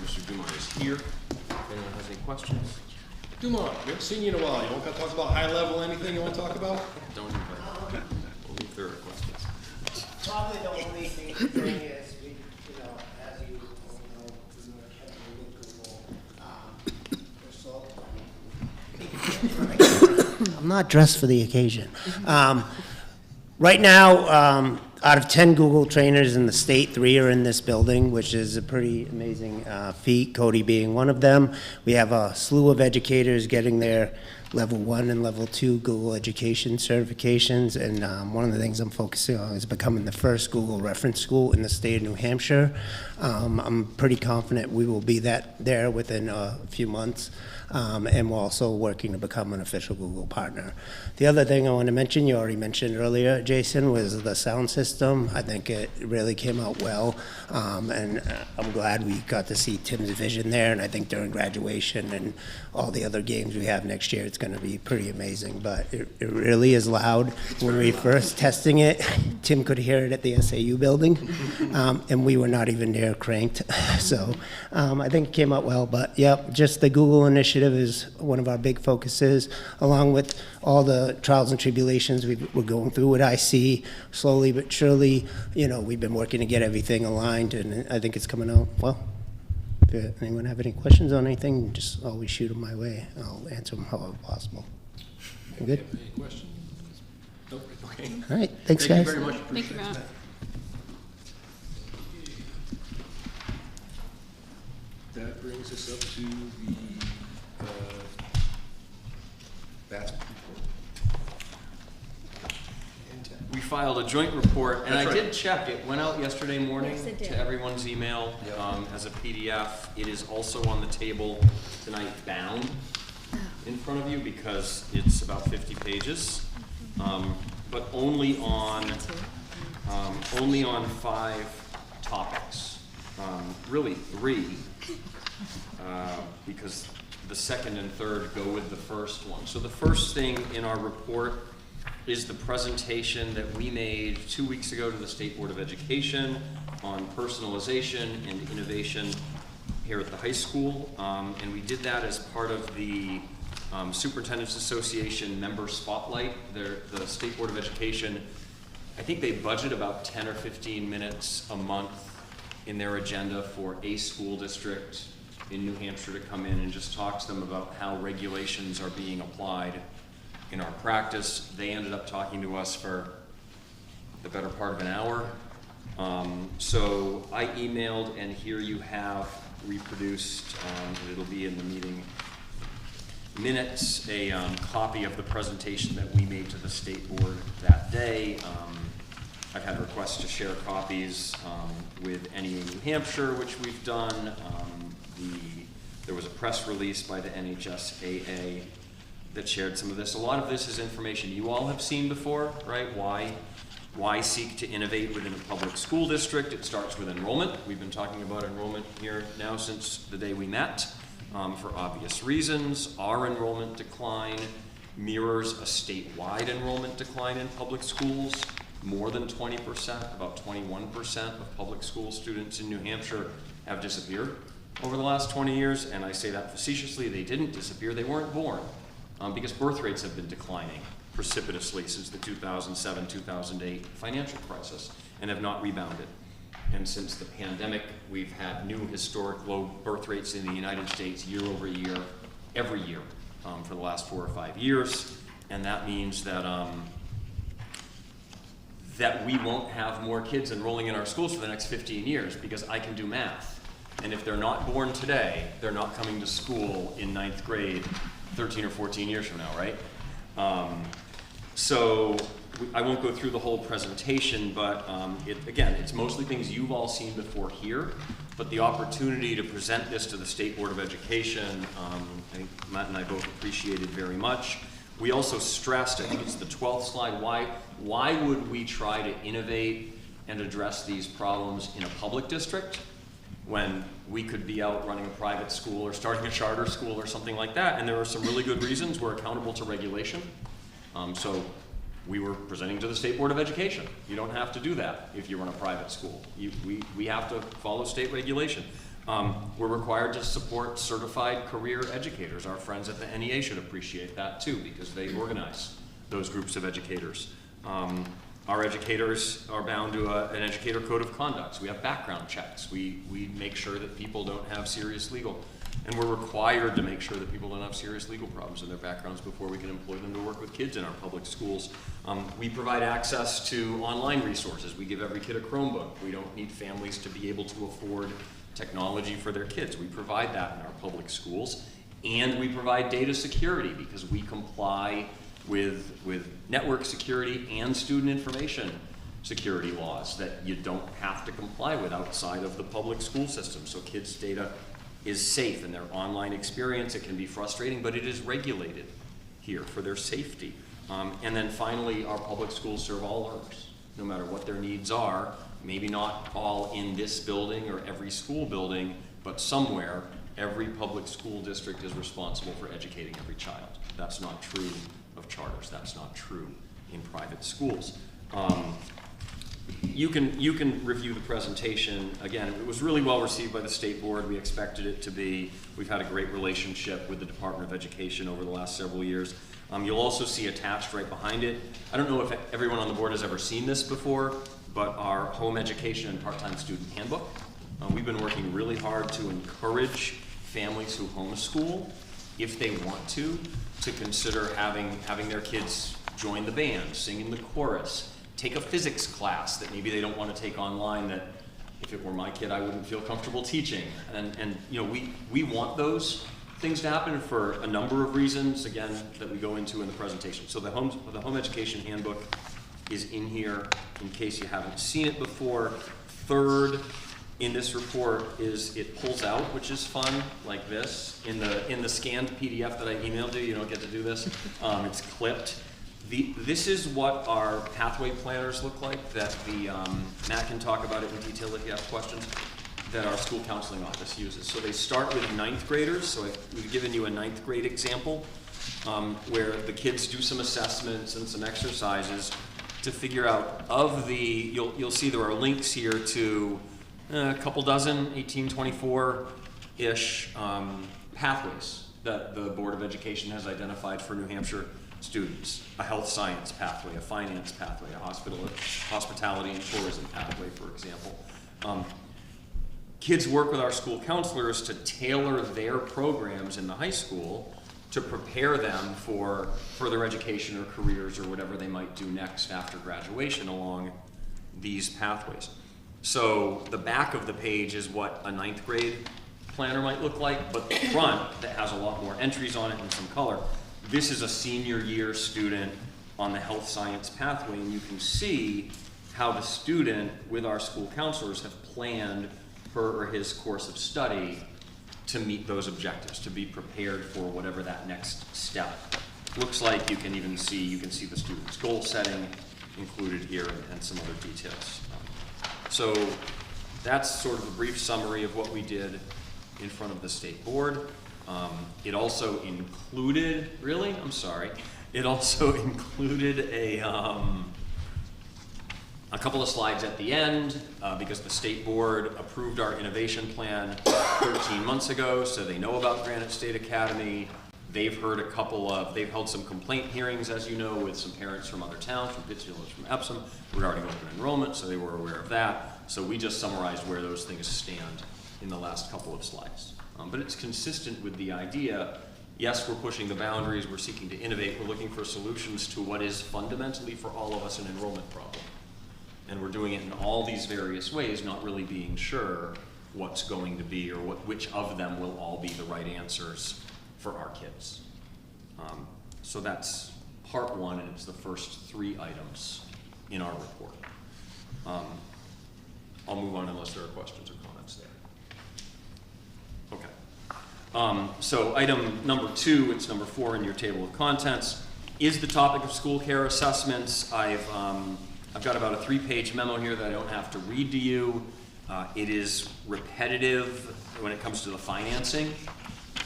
Mr. Dumont is here. If anyone has any questions, Dumont, we haven't seen you in a while. You want to talk about high level, anything you want to talk about? don't invite. Only if there are questions. Probably the only thing is, as you all know, we were heavily with Google. I'm not dressed for the occasion. Right now, out of 10 Google trainers in the state, 3 are in this building, which is a pretty amazing feat, Cody being one of them. We have a slew of educators getting their level 1 and level 2 Google education certifications, and one of the things I'm focusing on is becoming the first Google reference school in the state of New Hampshire. I'm pretty confident we will be there within a few months. And we're also working to become an official Google partner. The other thing I want to mention, you already mentioned earlier, Jason, was the sound system. I think it really came out well, and I'm glad we got to see Tim's vision there, and I think during graduation and all the other games we have next year, it's going gonna be pretty amazing, but it really is loud. When we first testing it, Tim could hear it at the SAU building, and we were not even near cranked. So I think it came out well, but yep, just the Google initiative is one of our big focuses, along with all the trials and tribulations we're going through with IC. Slowly but surely, we've been working to get everything aligned, and I think it's coming out well. If anyone have any questions on anything, just always shoot them my way. I'll answer them however possible. You good? Any questions? Nope, okay. All right, thanks, guys. Thank you very much. Thank you, Matt. That brings us up to the BATS report. We filed a joint report, and That's I right. did check. It went out yesterday morning Yes, it did. to everyone's email Yep. as a PDF. It is also on the table tonight bound in front of you because it's about 50 pages, but only on 5 topics. Really 3, because the second and third go with the first one. So the first thing in our report is the presentation that we made 2 weeks ago to the State Board of Education on personalization and innovation here at the high school. And we did that as part of the Superintendent's Association member spotlight. The State Board of Education, I think they budget about 10 or 15 minutes a month in their agenda for a school district in New Hampshire to come in and just talk to them about how regulations are being applied in our practice. They ended up talking to us for the better part of an hour. So I emailed, and here you have reproduced, it'll be in the meeting minutes, a copy of the presentation that we made to the state board that day. I've had requests to share copies with NEA New Hampshire, which we've done. There was a press release by the NHSAA that shared some of this. A lot of this is information you all have seen before, right? Why seek to innovate within a public school district? It starts with enrollment. We've been talking about enrollment here now since the day we met, for obvious reasons. Our enrollment decline mirrors a statewide enrollment decline in public schools. More than 20%, about 21% of public school students in New Hampshire have disappeared over the last 20 years, and I say that facetiously. They didn't disappear, they weren't born. Because birth rates have been declining precipitously since the 2007-2008 financial crisis and have not rebounded. And since the pandemic, we've had new historic low birth rates in the United States year over year, every year, for the last 4 or 5 years. And that means that that we won't have more kids enrolling in our schools for the next 15 years, because I can do math. And if they're not born today, they're not coming to school in 9th grade 13 or 14 years from now, right? So I won't go through the whole presentation, but again, it's mostly things you've all seen before here, but the opportunity to present this to the State Board of Education, I think Matt and I both appreciated very much. We also stressed, I think it's the 12th slide, why would we try to innovate and address these problems in a public district when we could be out running a private school or starting a charter school or something like that? And there are some really good reasons. We're accountable to regulation. So we were presenting to the State Board of Education. You don't have to do that if you run a private school. We have to follow state regulation. We're required to support certified career educators. Our friends at the NEA should appreciate that too, because they organize those groups of educators. Our educators are bound to an educator code of conduct. So we have background checks. We make sure that people don't have serious legal, and we're required to make sure that people don't have serious legal problems in their backgrounds before we can employ them to work with kids in our public schools. We provide access to online resources. We give every kid a Chromebook. We don't need families to be able to afford technology for their kids. We provide that in our public schools, and we provide data security because we comply with network security and student information security laws that you don't have to comply with outside of the public school system. So kids' data is safe in their online experience. It can be frustrating, but it is regulated here for their safety. And then finally, our public schools serve all learners, no matter what their needs are. Maybe not all in this building or every school building, but somewhere every public school district is responsible for educating every child. That's not true of charters. That's not true in private schools. You can review the presentation. Again, it was really well received by the state board. We expected it to be. We've had a great relationship with the Department of Education over the last several years. You'll also see attached right behind it. I don't know if everyone on the board has ever seen this before, but our home education and part-time student handbook. We've been working really hard to encourage families who homeschool, if they want to consider having their kids join the band, sing in the chorus, take a physics class that maybe they don't want to take online that if it were my kid I wouldn't feel comfortable teaching. And you know, we want those things to happen for a number of reasons, again, that we go into in the presentation. So the home education handbook is in here in case you haven't seen it before. Third in this report is it pulls out, which is fun, like this. In the scanned PDF that I emailed you don't get to do this. It's clipped. This is what our pathway planners look like, that Matt can talk about it in detail if you have questions, that our school counseling office uses. So they start with 9th graders. So we've given you a 9th grade example where the kids do some assessments and some exercises to figure out you'll see there are links here to a couple dozen, 1824-ish pathways that the Board of Education has identified for New Hampshire students. A health science pathway, a finance pathway, a hospitality and tourism pathway, for example. Kids work with our school counselors to tailor their programs in the high school to prepare them for further education or careers or whatever they might do next after graduation along these pathways. So the back of the page is what a 9th grade planner might look like, but the front that has a lot more entries on it and some color. This is a senior year student on the health science pathway, and you can see how the student with our school counselors have planned her or his course of study to meet those objectives, to be prepared for whatever that next step looks like. You can see the student's goal setting included here and some other details. So that's sort of a brief summary of what we did in front of the state board. It also included, it also included a couple of slides at the end because the state board approved our innovation plan 13 months ago, so they know about Granite State Academy. They've heard they've held some complaint hearings, as you know, with some parents from other towns, from Pittsfield, from Epsom, regarding open enrollment, so they were aware of that. So we just summarized where those things stand in the last couple of slides. But it's consistent with the idea, yes, we're pushing the boundaries, we're seeking to innovate, we're looking for solutions to what is fundamentally for all of us an enrollment problem. And we're doing it in all these various ways, not really being sure what's going to be or which of them will all be the right answers for our kids. So that's part one, and it's the first 3 items in our report. I'll move on unless there are questions or comments there. Okay. So item number 2, it's number 4 in your table of contents, is the topic of school care assessments. I've got about a 3-page memo here that I don't have to read to you. It is repetitive when it comes to the financing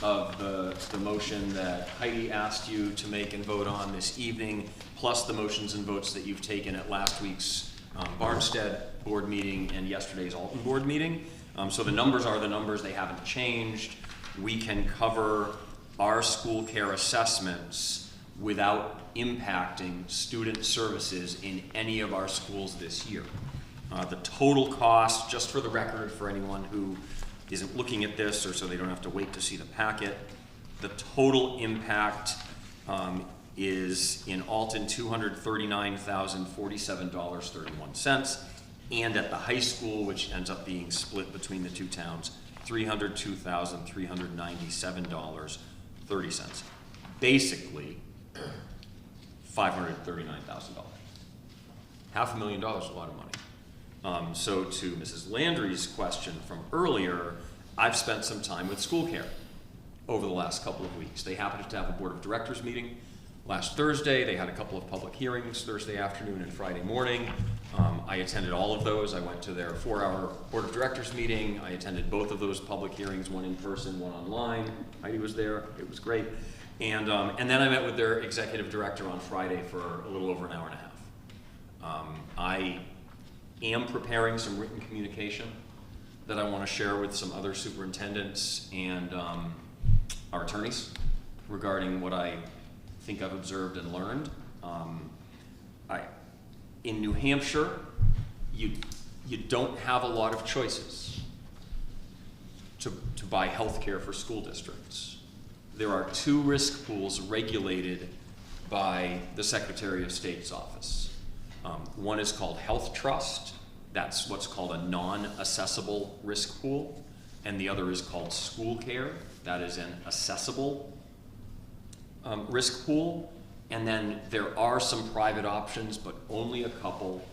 of the motion that Heidi asked you to make and vote on this evening, plus the motions and votes that you've taken at last week's Barnstead board meeting and yesterday's Alton board meeting. So the numbers are the numbers, they haven't changed. We can cover our school care assessments without impacting student services in any of our schools this year. The total cost, just for the record for anyone who isn't looking at this or so they don't have to wait to see the packet, the total impact is in Alton $239,047.31, and at the high school, which ends up being split between the 2 towns, $302,397.30. Basically, $539,000. $500,000 is a lot of money. So to Mrs. Landry's question from earlier, I've spent some time with school care over the last couple of weeks. They happened to have a board of directors meeting last Thursday. They had a couple of public hearings Thursday afternoon and Friday morning. I attended all of those. I went to their 4-hour board of directors meeting. I attended both of those public hearings, one in person, one online. Heidi was there. It was great. And then I met with their executive director on Friday for a little over an hour and a half. I am preparing some written communication that I want to share with some other superintendents and our attorneys regarding what I think I've observed and learned. In New Hampshire, you don't have a lot of choices to buy health care for school districts. There are 2 risk pools regulated by the Secretary of State's office. One is called Health Trust. That's what's called a non-assessable risk pool. And the other is called School Care. That is an assessable risk pool. And then there are some private options, but only a couple.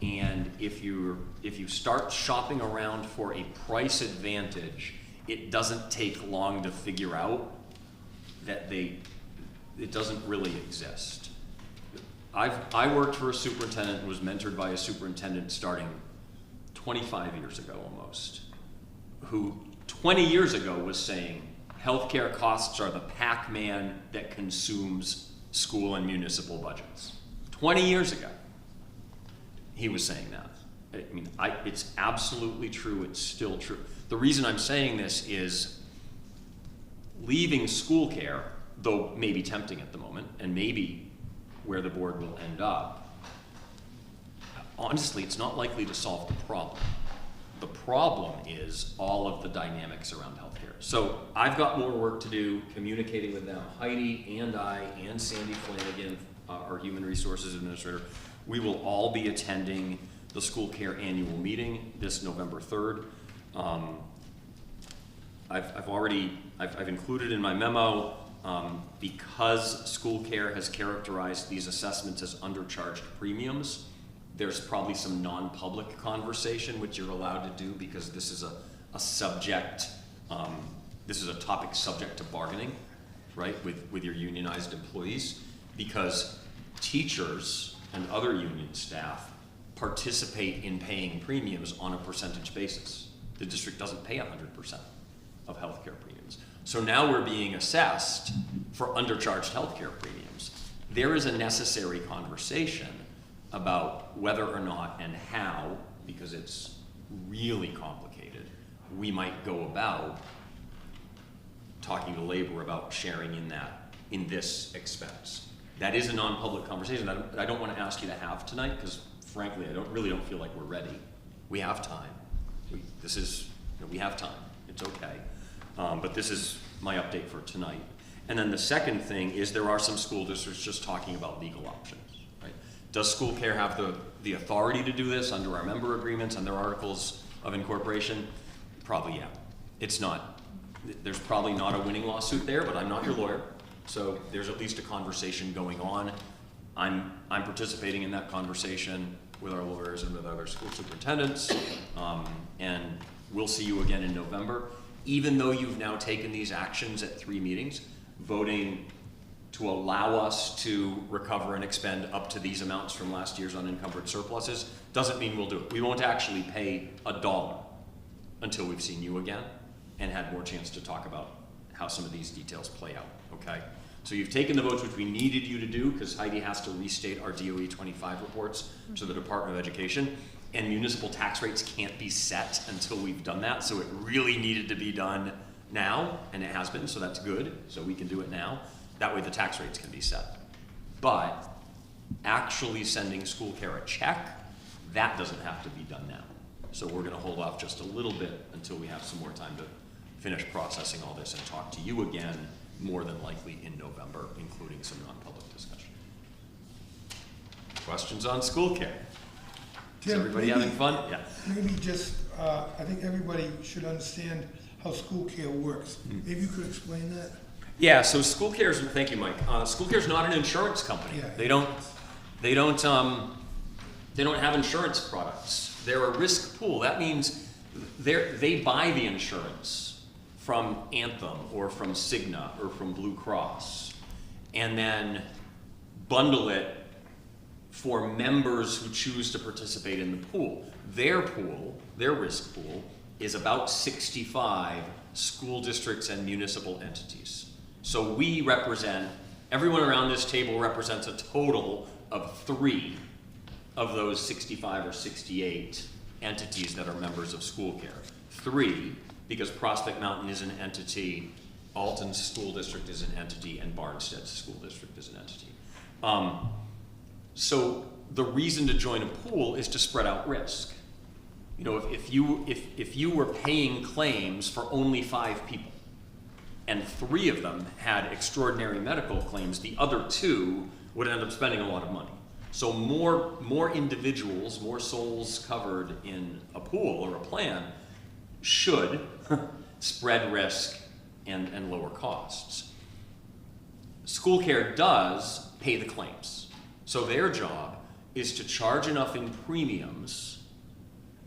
And if you start shopping around for a price advantage, it doesn't take long to figure out that it doesn't really exist. I worked for a superintendent and was mentored by a superintendent starting 25 years ago almost, who 20 years ago was saying healthcare costs are the Pac-Man that consumes school and municipal budgets. 20 years ago, he was saying that. I mean, it's absolutely true, it's still true. The reason I'm saying this is leaving school care, though maybe tempting at the moment, and maybe where the board will end up, honestly, it's not likely to solve the problem. The problem is all of the dynamics around healthcare. So I've got more work to do communicating with them. Heidi and I and Sandy Flanagan, our human resources administrator, we will all be attending the school care annual meeting this November 3rd. I've included in my memo, because school care has characterized these assessments as undercharged premiums, there's probably some non-public conversation which you're allowed to do because this is a subject, this is a topic subject to bargaining, right, with your unionized employees, because teachers and other union staff participate in paying premiums on a percentage basis. The district doesn't pay 100% of healthcare premiums. So now we're being assessed for undercharged healthcare premiums. There is a necessary conversation about whether or not and how, because it's really complicated, we might go about talking to labor about sharing in this expense. That is a non-public conversation that I don't want to ask you to have tonight because frankly, I don't feel like we're ready. We have time. We have time. It's okay. But this is my update for tonight. And then the second thing is there are some school districts just talking about legal options. Right? Does school care have the authority to do this under our member agreements and their articles of incorporation? Probably, yeah. It's not. There's probably not a winning lawsuit there, but I'm not your lawyer. So there's at least a conversation going on. I'm participating in that conversation with our lawyers and with other school superintendents. And we'll see you again in November. Even though you've now taken these actions at 3 meetings, voting to allow us to recover and expend up to these amounts from last year's unencumbered surpluses doesn't mean we'll do it. We won't actually pay $1 until we've seen you again and had more chance to talk about how some of these details play out, okay? So you've taken the votes which we needed you to do because Heidi has to restate our DOE 25 reports to the Department of Education, and municipal tax rates can't be set until we've done that, so it really needed to be done now, and it has been, so that's good, so we can do it now. That way the tax rates can be set. But actually sending school care a check, that doesn't have to be done now. So we're gonna hold off just a little bit until we have some more time to finish processing all this and talk to you again, more than likely in November, including some non-public discussion. Questions on school care? Is Tim, everybody maybe- having fun? Yeah. Maybe just, I think everybody should understand how school care works. Maybe you could explain that? Yeah, so school care's, thank you, Mike. School care's not an insurance company. Yeah. They don't have insurance products. They're a risk pool. That means they buy the insurance from Anthem or from Cigna or from Blue Cross. and then bundle it for members who choose to participate in the pool. Their risk pool, is about 65 school districts and municipal entities. So we represent, everyone around this table represents a total of 3 of those 65 or 68 entities that are members of school care. 3, because Prospect Mountain is an entity, Alton School District is an entity, and Barnstead School District is an entity. So the reason to join a pool is to spread out risk. You know, if you were paying claims for only 5 people, and 3 of them had extraordinary medical claims, the other 2 would end up spending a lot of money. So more individuals, more souls covered in a pool or a plan should spread risk and lower costs. School care does pay the claims. So their job is to charge enough in premiums,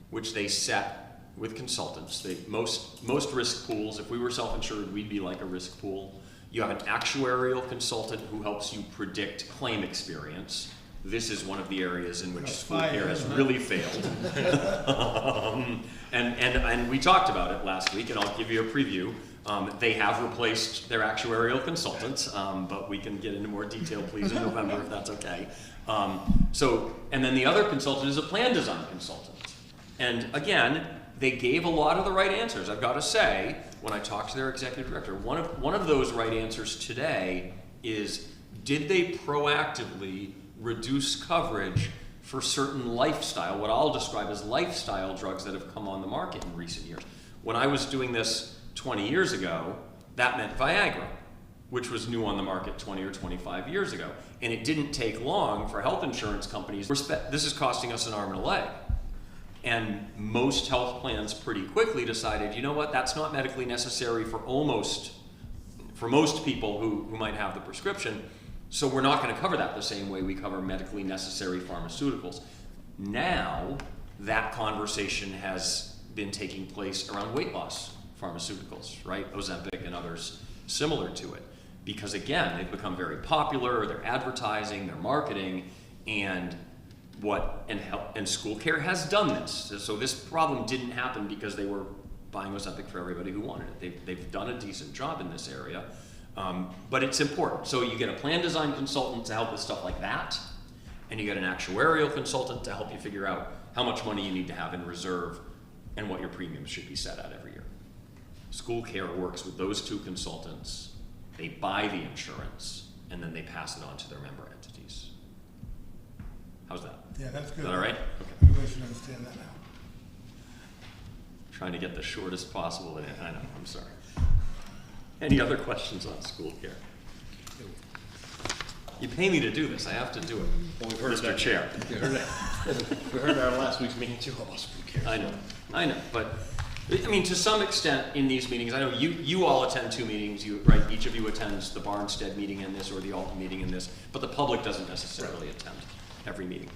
which they set with consultants. Most risk pools, if we were self-insured, we'd be like a risk pool. You have an actuarial consultant who helps you predict claim experience. This is one of the areas in which school care has really failed. And we talked about it last week, and I'll give you a preview. They have replaced their actuarial consultants, but we can get into more detail, please, in November, if that's okay. And then the other consultant is a plan design consultant. And again, they gave a lot of the right answers. I've got to say, when I talked to their executive director, one of those right answers today is, did they proactively reduce coverage for certain lifestyle, what I'll describe as lifestyle drugs that have come on the market in recent years? When I was doing this 20 years ago, that meant Viagra, which was new on the market 20 or 25 years ago. And it didn't take long for health insurance companies, this is costing us an arm and a leg. And most health plans pretty quickly decided, you know what, that's not medically necessary for most people who might have the prescription, so we're not going to cover that the same way we cover medically necessary pharmaceuticals. Now, that conversation has been taking place around weight loss pharmaceuticals, right? Ozempic and others similar to it. Because again, they've become very popular, they're advertising, they're marketing, and school care has done this. So this problem didn't happen because they were buying Ozempic for everybody who wanted it. They've done a decent job in this area, but it's important. So you get a plan design consultant to help with stuff like that, and you get an actuarial consultant to help you figure out how much money you need to have in reserve and what your premiums should be set at every year. School care works with those 2 consultants. They buy the insurance, and then they pass it on to their member entities. How's that? Yeah, that's good. Is that all right? Okay. Everybody should understand that now. Trying to get the shortest possible in it. I know, I'm sorry. Any other questions on school care? You pay me to do this. I have to do it. Well, we've heard Mr. Chair. We heard our last week's meeting too about school care. I know, but I mean, to some extent in these meetings, I know you all attend 2 meetings, right? Each of you attends the Barnstead meeting in this or the Alton meeting in this, but the public doesn't necessarily attend every meeting.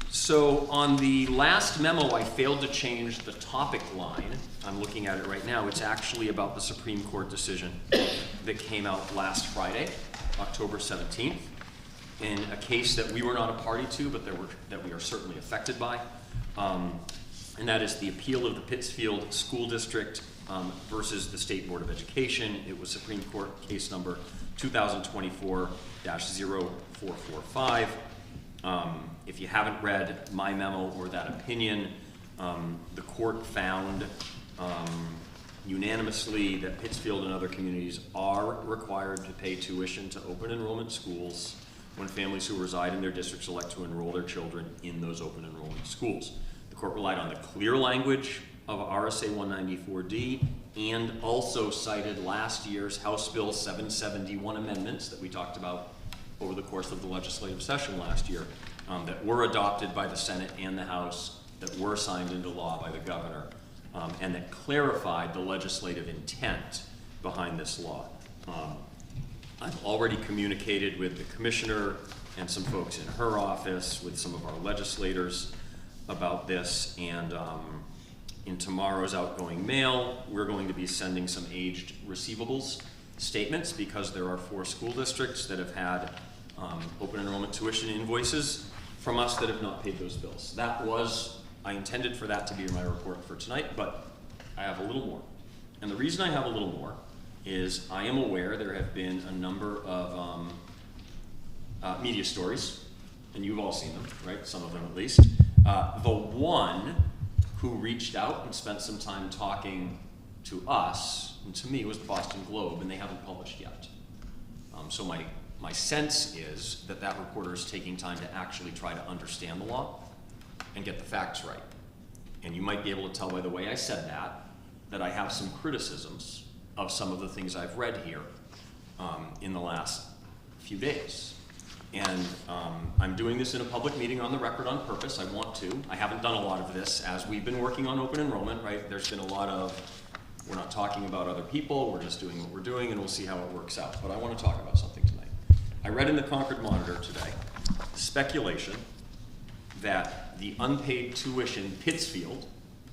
So on the last memo, I failed to change the topic line. I'm looking at it right now. It's actually about the Supreme Court decision that came out last Friday, October 17th, in a case that we were not a party to, but that we are certainly affected by. And that is the appeal of the Pittsfield School District versus the State Board of Education. It was Supreme Court case number 2024-0445. If you haven't read my memo or that opinion, the court found unanimously that Pittsfield and other communities are required to pay tuition to open enrollment schools when families who reside in their districts elect to enroll their children in those open enrollment schools. The court relied on the clear language of RSA 194D and also cited last year's House Bill 771 amendments that we talked about over the course of the legislative session last year that were adopted by the Senate and the House, that were signed into law by the governor, and that clarified the legislative intent behind this law. I've already communicated with the commissioner and some folks in her office, with some of our legislators about this, and in tomorrow's outgoing mail, we're going to be sending some aged receivables statements because there are 4 school districts that have had open enrollment tuition invoices from us that have not paid those bills. I intended for that to be my report for tonight, but I have a little more. And the reason I have a little more is I am aware there have been a number of media stories, and you've all seen them, right? Some of them at least. The one who reached out and spent some time talking to us and to me was the Boston Globe, and they haven't published yet. So my sense is that that reporter is taking time to actually try to understand the law and get the facts right. And you might be able to tell by the way I said that I have some criticisms of some of the things I've read here in the last few days. And I'm doing this in a public meeting on the record on purpose. I want to. I haven't done a lot of this as we've been working on open enrollment, right? There's been a lot of, we're not talking about other people, we're just doing what we're doing, and we'll see how it works out. But I want to talk about something tonight. I read in the Concord Monitor today speculation that the unpaid tuition Pittsfield,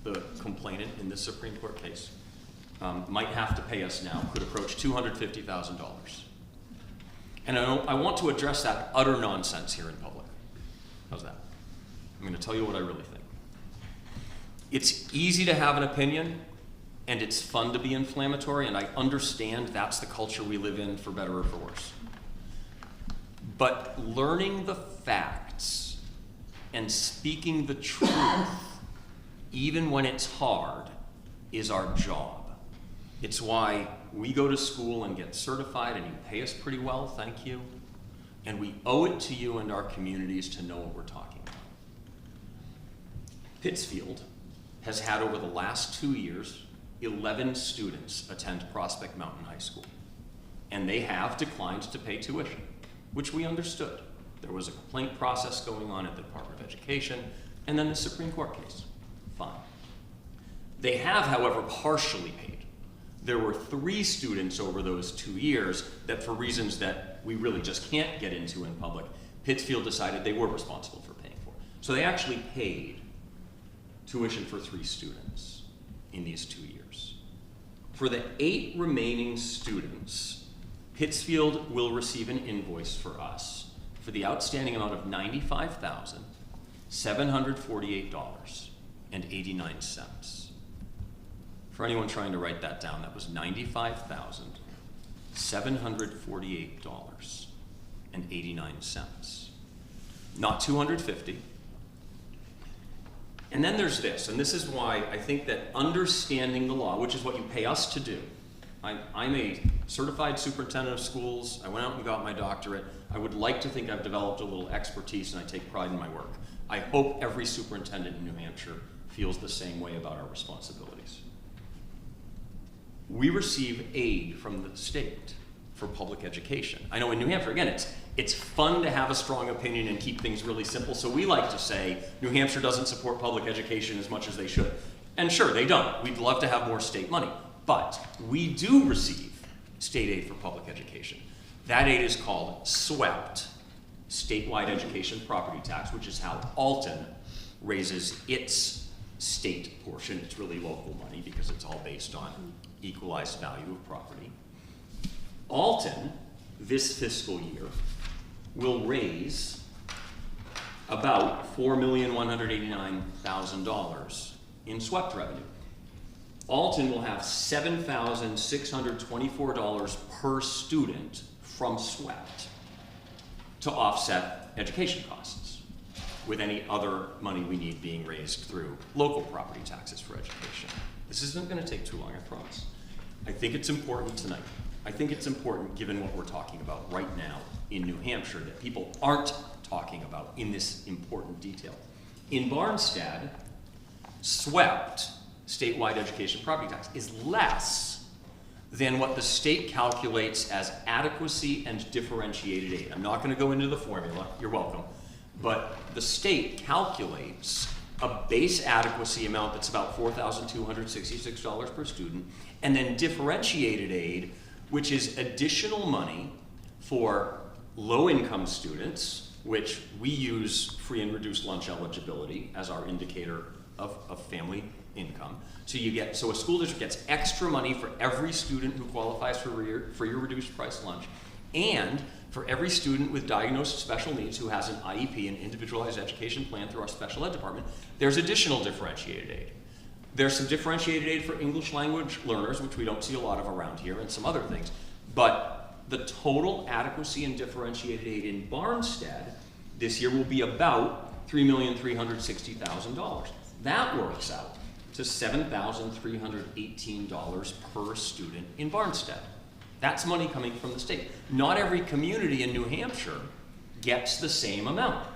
the complainant in this Supreme Court case, might have to pay us now, could approach $250,000. And I want to address that utter nonsense here in public. How's that? I'm going to tell you what I really think. It's easy to have an opinion, and it's fun to be inflammatory, and I understand that's the culture we live in, for better or for worse. But learning the facts and speaking the truth, even when it's hard, is our job. It's why we go to school and get certified, and you pay us pretty well, thank you. And we owe it to you and our communities to know what we're talking about. Pittsfield has had, over the last 2 years, 11 students attend Prospect Mountain High School. And they have declined to pay tuition, which we understood. There was a complaint process going on at the Department of Education, and then the Supreme Court case. Fine. They have, however, partially paid. There were 3 students over those 2 years that, for reasons that we really just can't get into in public, Pittsfield decided they were responsible for paying for. So they actually paid tuition for 3 students in these 2 years. For the 8 remaining students, Pittsfield will receive an invoice for us for the outstanding amount of $95,748.89. For anyone trying to write that down, that was $95,748.89. Not $250. And then there's this, and this is why I think that understanding the law, which is what you pay us to do. I'm a certified superintendent of schools. I went out and got my doctorate. I would like to think I've developed a little expertise, and I take pride in my work. I hope every superintendent in New Hampshire feels the same way about our responsibilities. We receive aid from the state for public education. I know in New Hampshire, again, it's fun to have a strong opinion and keep things really simple, so we like to say New Hampshire doesn't support public education as much as they should. And sure, they don't. We'd love to have more state money, but we do receive state aid for public education. That aid is called SWEPT, Statewide Education Property Tax, which is how Alton raises its state portion. It's really local money because it's all based on equalized value of property. Alton, this fiscal year, will raise about $4,189,000 in SWEPT revenue. Alton will have $7,624 per student from SWEPT to offset education costs, with any other money we need being raised through local property taxes for education. This isn't going to take too long, I promise. I think it's important tonight. I think it's important, given what we're talking about right now in New Hampshire, that people aren't talking about in this important detail. In Barnstead, SWEPT, statewide education property tax, is less than what the state calculates as adequacy and differentiated aid. I'm not going to go into the formula, you're welcome, but the state calculates a base adequacy amount that's about $4,266 per student, and then differentiated aid, which is additional money for low-income students, which we use free and reduced lunch eligibility as our indicator of family income. So a school district gets extra money for every student who qualifies for your reduced price lunch, and for every student with diagnosed special needs who has an IEP, an individualized education plan through our special ed department, there's additional differentiated aid. There's some differentiated aid for English language learners, which we don't see a lot of around here, and some other things. But the total adequacy and differentiated aid in Barnstead this year will be about $3,360,000. That works out to $7,318 per student in Barnstead. That's money coming from the state. Not every community in New Hampshire gets the same amount.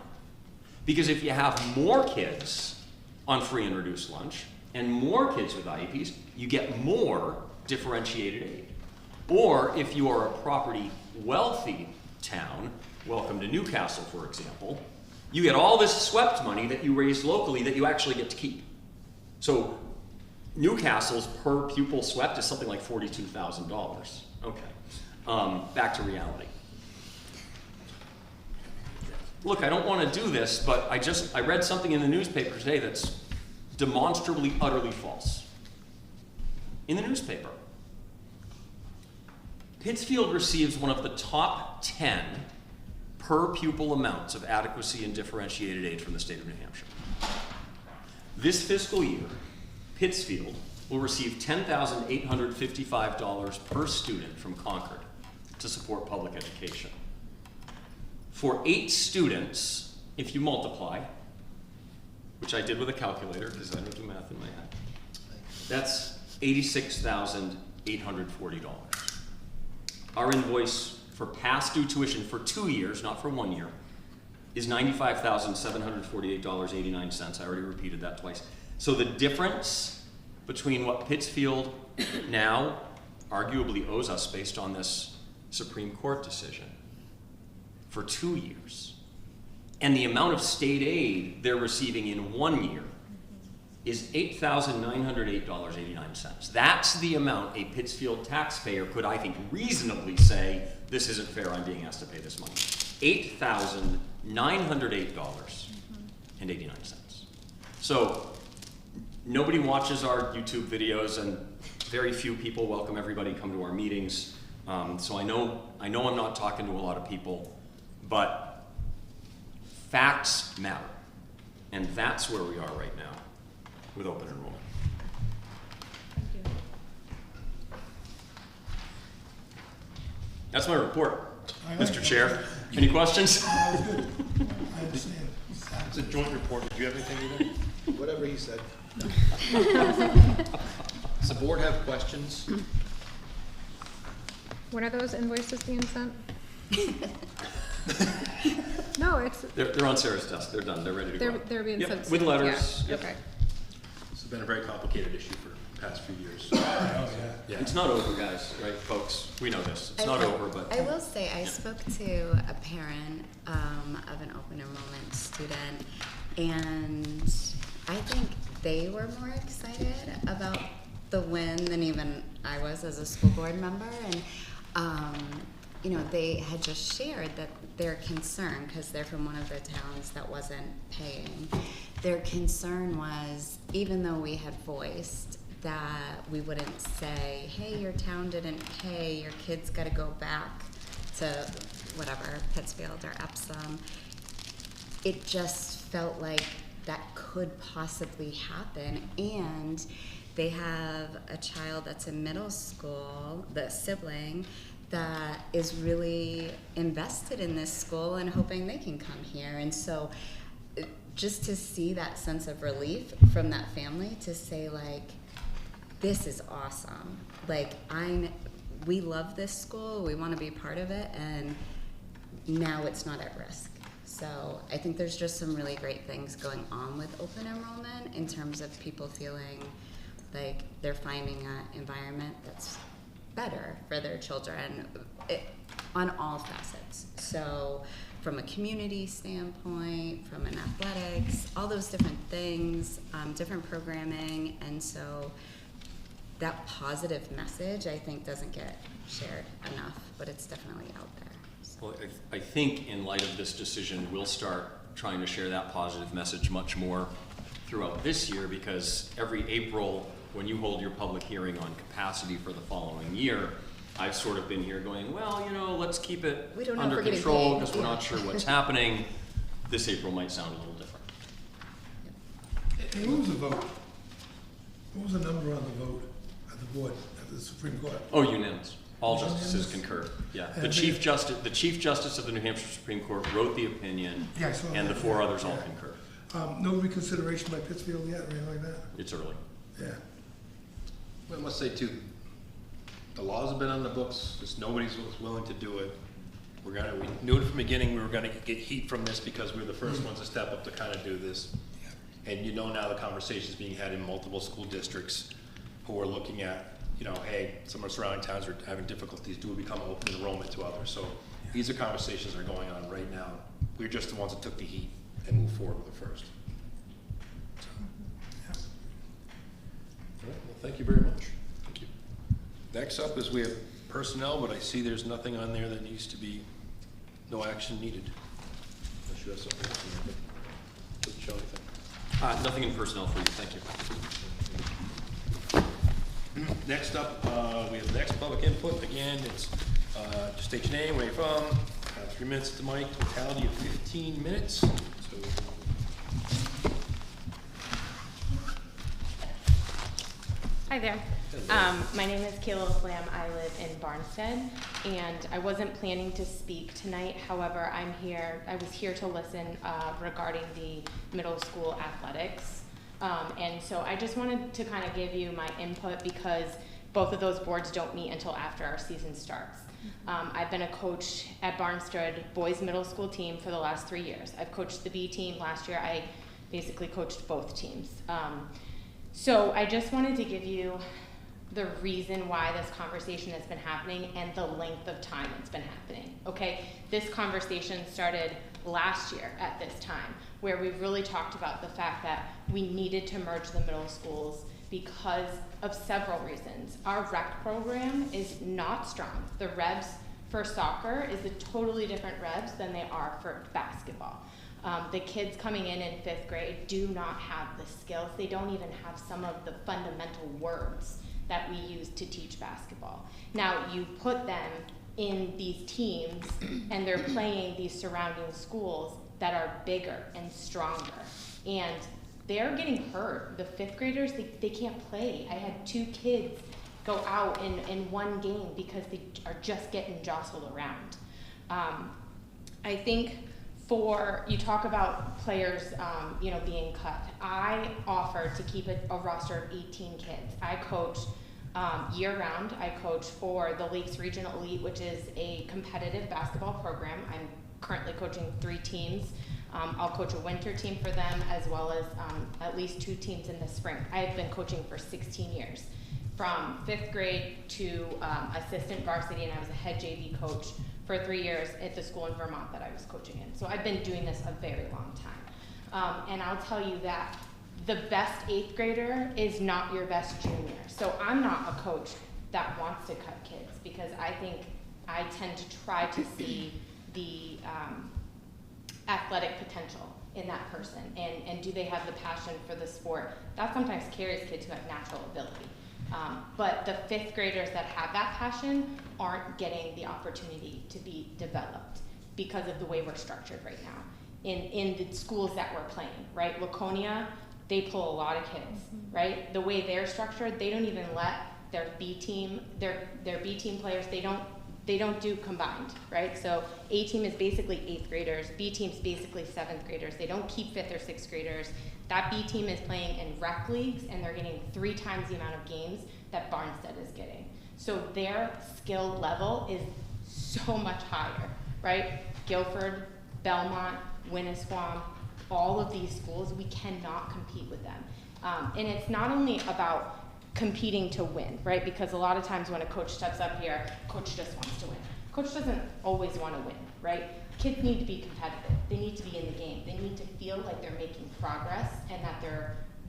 Because if you have more kids on free and reduced lunch and more kids with IEPs, you get more differentiated aid. Or if you are a property wealthy town, welcome to Newcastle, for example, you get all this swept money that you raised locally that you actually get to keep. So Newcastle's per pupil swept is something like $42,000. Okay, back to reality. Look, I don't want to do this, but I read something in the newspaper today that's demonstrably, utterly false. In the newspaper, Pittsfield receives one of the top 10 per pupil amounts of adequacy and differentiated aid from the state of New Hampshire. This fiscal year, Pittsfield will receive $10,855 per student from Concord to support public education. For 8 students, if you multiply, which I did with a calculator because I don't do math in my head, that's $86,840. Our invoice for past due tuition for 2 years, not for 1 year, is $95,748.89. I already repeated that twice. So the difference between what Pittsfield now arguably owes us based on this Supreme Court decision for 2 years and the amount of state aid they're receiving in 1 year is $8,908.89. That's the amount a Pittsfield taxpayer could, I think, reasonably say, this isn't fair, I'm being asked to pay this money. $8,908.89. So nobody watches our YouTube videos, and very few people welcome everybody come to our meetings. So I know I'm not talking to a lot of people, but facts matter. And that's where we are right now with open enrollment. That's my report, Mr. Chair. Any questions? That was good. I understand. It's a joint report. Did you have anything either? Whatever he said. Does the board have questions? When are those invoices being sent? No, it's, They're on Sarah's desk. They're done. They're ready to go. they're being Yep, sent. with letters. Yeah, Yep. okay. This has been a very complicated issue for the past few years. Oh, yeah. Yeah. It's not over, guys, right, folks? We know this. It's not over, but. I will say, I spoke to a parent of an open enrollment student, and I think they were more excited about the win than even I was as a school board member. And you know, they had just shared that their concern, because they're from one of the towns that wasn't paying, their concern was, even though we had voiced that we wouldn't say, hey, your town didn't pay, your kid's got to go back to whatever, Pittsfield or Epsom, it just felt like that could possibly happen. And they have a child that's in middle school, the sibling, that is really invested in this school and hoping they can come here. And so just to see that sense of relief from that family to say, like, this is awesome. Like, we love this school, we want to be part of it, and now it's not at risk. So I think there's just some really great things going on with open enrollment in terms of people feeling like they're finding an environment that's better for their children on all facets. So from a community standpoint, from an athletics, all those different things, different programming, and so that positive message, I think, doesn't get shared enough, but it's definitely out there. So. Well, I think in light of this decision, we'll start trying to share that positive message much more throughout this year, because every April, when you hold your public hearing on capacity for the following year, I've sort of been here going, well, you know, let's keep it We don't know if under we're getting control paid. because we're not sure what's happening. This April might sound a little different. And what was the vote? What was the number on the vote at the board, at the Supreme Court? Oh, unanimous. All justices Unanimous? concur. Yeah, And the they- Chief Justice of the New Hampshire Supreme Court wrote the opinion, Yeah, I saw and the that, four yeah, others all yeah. concur. No reconsideration by Pittsfield yet, or anything like that? It's early. Yeah. I must say too, the laws have been on the books, just nobody's was willing to do it. We knew it from the beginning, we were gonna get heat from this because we were the first ones to step up to kind of do this. And you know now the conversation's being had in multiple school districts who are looking at, you know, hey, some of the surrounding towns are having difficulties, do we become open enrollment to others? So these are conversations that are going on right now. We're just the ones that took the heat and moved forward with it first. So, Yeah. all right, well, thank you very much. Thank you. Next up is we have personnel, but I see there's nothing on there that needs to be, no action needed. Unless you have something else in there, but doesn't show anything. Nothing in personnel for you, thank you. Next up, we have the next public input. Again, it's just state your name, where you're from, 3 minutes at the mic, totality of 15 minutes. So, Hi there. Hello. My name is Kayla Flam. I live in Barnstead, and I wasn't planning to speak tonight. However, I'm here. I was here to listen regarding the middle school athletics, and so I just wanted to kind of give you my input because both of those boards don't meet until after our season starts. I've been a coach at Barnstead boys middle school team for the last 3 years. I've coached the B team. Last year, I basically coached both teams. So I just wanted to give you the reason why this conversation has been happening and the length of time it's been happening, okay? This conversation started last year at this time, where we really talked about the fact that we needed to merge the middle schools because of several reasons. Our rec program is not strong. The rebs for soccer is a totally different rebs than they are for basketball. The kids coming in 5th grade do not have the skills. They don't even have some of the fundamental words that we use to teach basketball. Now, you put them in these teams and they're playing these surrounding schools that are bigger and stronger. And they're getting hurt. The 5th graders, they can't play. I had 2 kids go out in one game because they are just getting jostled around. I think you talk about players, being cut. I offered to keep a roster of 18 kids. I coach year-round. I coach for the Lakes Regional Elite, which is a competitive basketball program. I'm currently coaching 3 teams. I'll coach a winter team for them, as well as at least 2 teams in the spring. I have been coaching for 16 years, from 5th grade to assistant varsity, and I was a head JV coach for 3 years at the school in Vermont that I was coaching in. So I've been doing this a very long time. And I'll tell you that the best 8th grader is not your best junior. So I'm not a coach that wants to cut kids, because I think I tend to try to see the athletic potential in that person, and do they have the passion for the sport. That sometimes carries kids who have natural ability. But the 5th graders that have that passion aren't getting the opportunity to be developed because of the way we're structured right now. In the schools that we're playing, right? Laconia, they pull a lot of kids, right? The way they're structured, they don't even let their B team players, they don't do combined, right? So A team is basically 8th graders, B team's basically 7th graders. They don't keep 5th or 6th graders. That B team is playing in rec leagues, and they're getting 3 times the amount of games that Barnstead is getting. So their skill level is so much higher, right? Guilford, Belmont, Winnisquam, all of these schools, we cannot compete with them. And it's not only about competing to win, right? Because a lot of times when a coach steps up here, coach just wants to win. Coach doesn't always want to win, right? Kids need to be competitive. They need to be in the game. They need to feel like they're making progress and that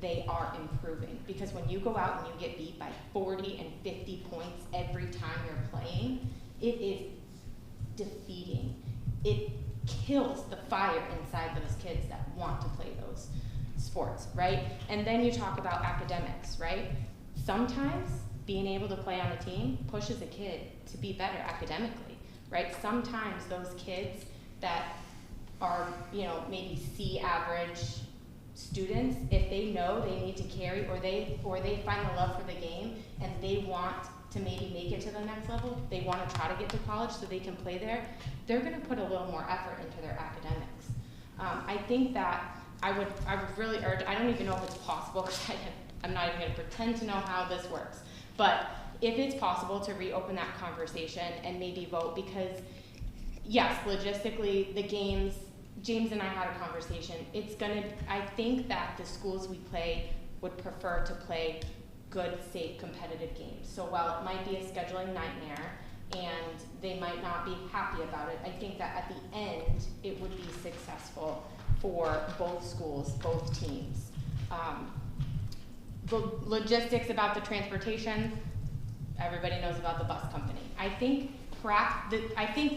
they are improving. Because when you go out and you get beat by 40 and 50 points every time you're playing, it is defeating. It kills the fire inside those kids that want to play those sports, right? And then you talk about academics, right? Sometimes being able to play on a team pushes a kid to be better academically, right? Sometimes those kids that are, you know, maybe C average students, if they know they need to carry, or they find the love for the game and they want to maybe make it to the next level, they want to try to get to college so they can play there, they're going to put a little more effort into their academics. I think that I would really urge, I don't even know if it's possible, because I'm not even going to pretend to know how this works, but if it's possible to reopen that conversation and maybe vote, because yes, logistically, the games, James and I had a conversation, I think that the schools we play would prefer to play good, safe, competitive games. So while it might be a scheduling nightmare and they might not be happy about it, I think that at the end, it would be successful for both schools, both teams. The logistics about the transportation, everybody knows about the bus company. I think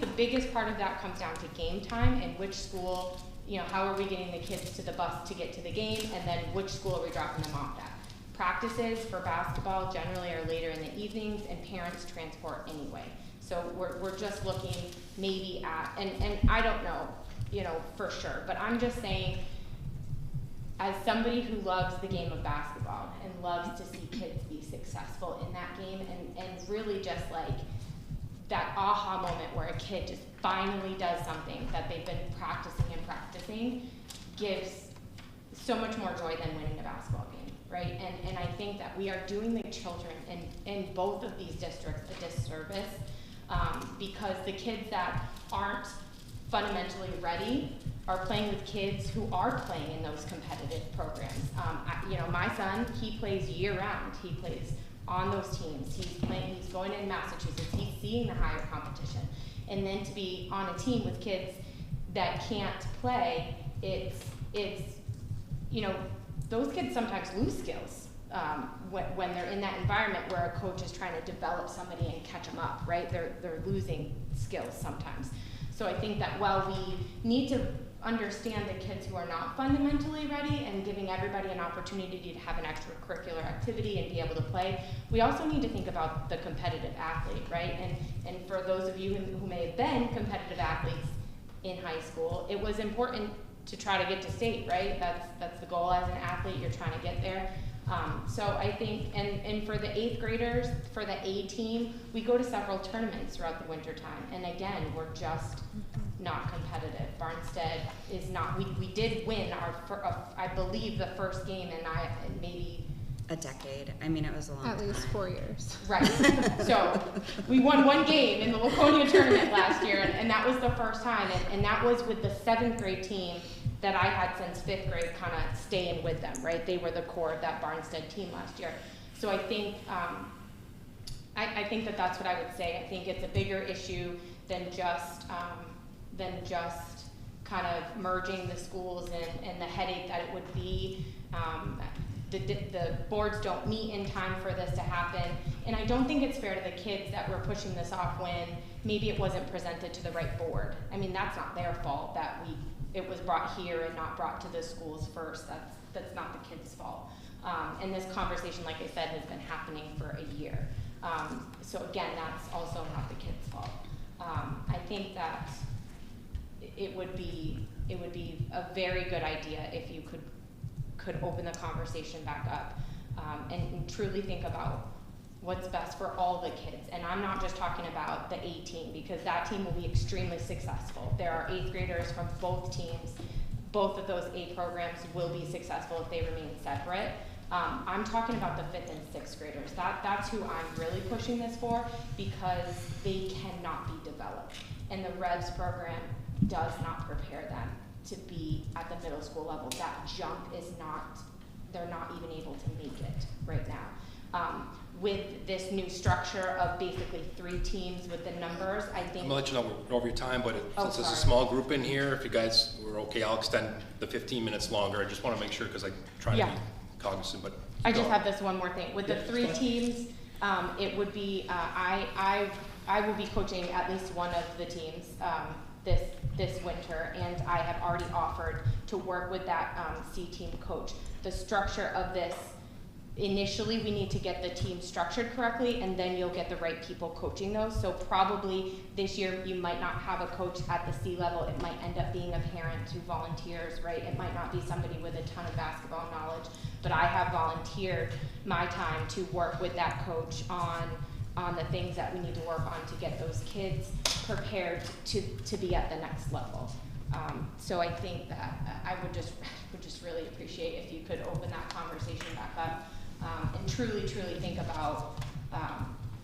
the biggest part of that comes down to game time and which school, you know, how are we getting the kids to the bus to get to the game, and then which school are we dropping them off at. Practices for basketball generally are later in the evenings, and parents transport anyway. So we're just looking maybe at, and I don't know, you know, for sure, but I'm just saying, as somebody who loves the game of basketball and loves to see kids be successful in that game, and really just like that aha moment where a kid just finally does something that they've been practicing gives so much more joy than winning a basketball game, right? And I think that we are doing the children in both of these districts a disservice, because the kids that aren't fundamentally ready are playing with kids who are playing in those competitive programs. You know, my son, he plays year round. He plays on those teams. He's going in Massachusetts. He's seeing the higher competition. And then to be on a team with kids that can't play, it's you know, those kids sometimes lose skills when they're in that environment where a coach is trying to develop somebody and catch them up, right? They're losing skills sometimes. So I think that while we need to understand the kids who are not fundamentally ready and giving everybody an opportunity to have an extracurricular activity and be able to play, we also need to think about the competitive athlete, right? And for those of you who may have been competitive athletes in high school, it was important to try to get to state, right? That's the goal as an athlete, you're trying to get there. So I think, and for the 8th graders, for the A team, we go to several tournaments throughout the winter time. And again, we're just not competitive. Barnstead is not, we did win I believe the first game in maybe A decade. I mean, it was a long time. At least 4 years. right. So we won one game in the Laconia tournament last year, and that was the first time, and that was with the 7th grade team that I had since 5th grade kind of staying with them, right? They were the core of that Barnstead team last year. So I think, I think that that's what I would say. I think it's a bigger issue than just kind of merging the schools and the headache that it would be. The boards don't meet in time for this to happen. And I don't think it's fair to the kids that we're pushing this off when maybe it wasn't presented to the right board. I mean, that's not their fault that it was brought here and not brought to the schools first. That's not the kids' fault. And this conversation, like I said, has been happening for a year. So again, that's also not the kids' fault. I think that it would be a very good idea if you could open the conversation back up, and truly think about what's best for all the kids. And I'm not just talking about the A team, because that team will be extremely successful. There are 8th graders from both teams. Both of those A programs will be successful if they remain separate. I'm talking about the 5th and 6th graders. That's who I'm really pushing this for, because they cannot be developed. And the Revs program does not prepare them to be at the middle school level. That jump is not, they're not even able to make it right now. With this new structure of basically 3 teams with the numbers, I think. I'm gonna let you know we're over your time, but since there's a sorry. small group in here, if you guys were okay, I'll extend the 15 minutes longer. I just wanna make sure, because I try to be cognizant, but. I just have this one more thing. With the 3 teams, it would be, I will be coaching at least one of the teams this winter, and I have already offered to work with that C-team coach. The structure of this, initially we need to get the team structured correctly, and then you'll get the right people coaching those. So probably this year you might not have a coach at the C level. It might end up being a parent who volunteers, right? It might not be somebody with a ton of basketball knowledge, but I have volunteered my time to work with that coach on the things that we need to work on to get those kids prepared to be at the next level. So I think that I would just really appreciate if you could open that conversation back up, and truly think about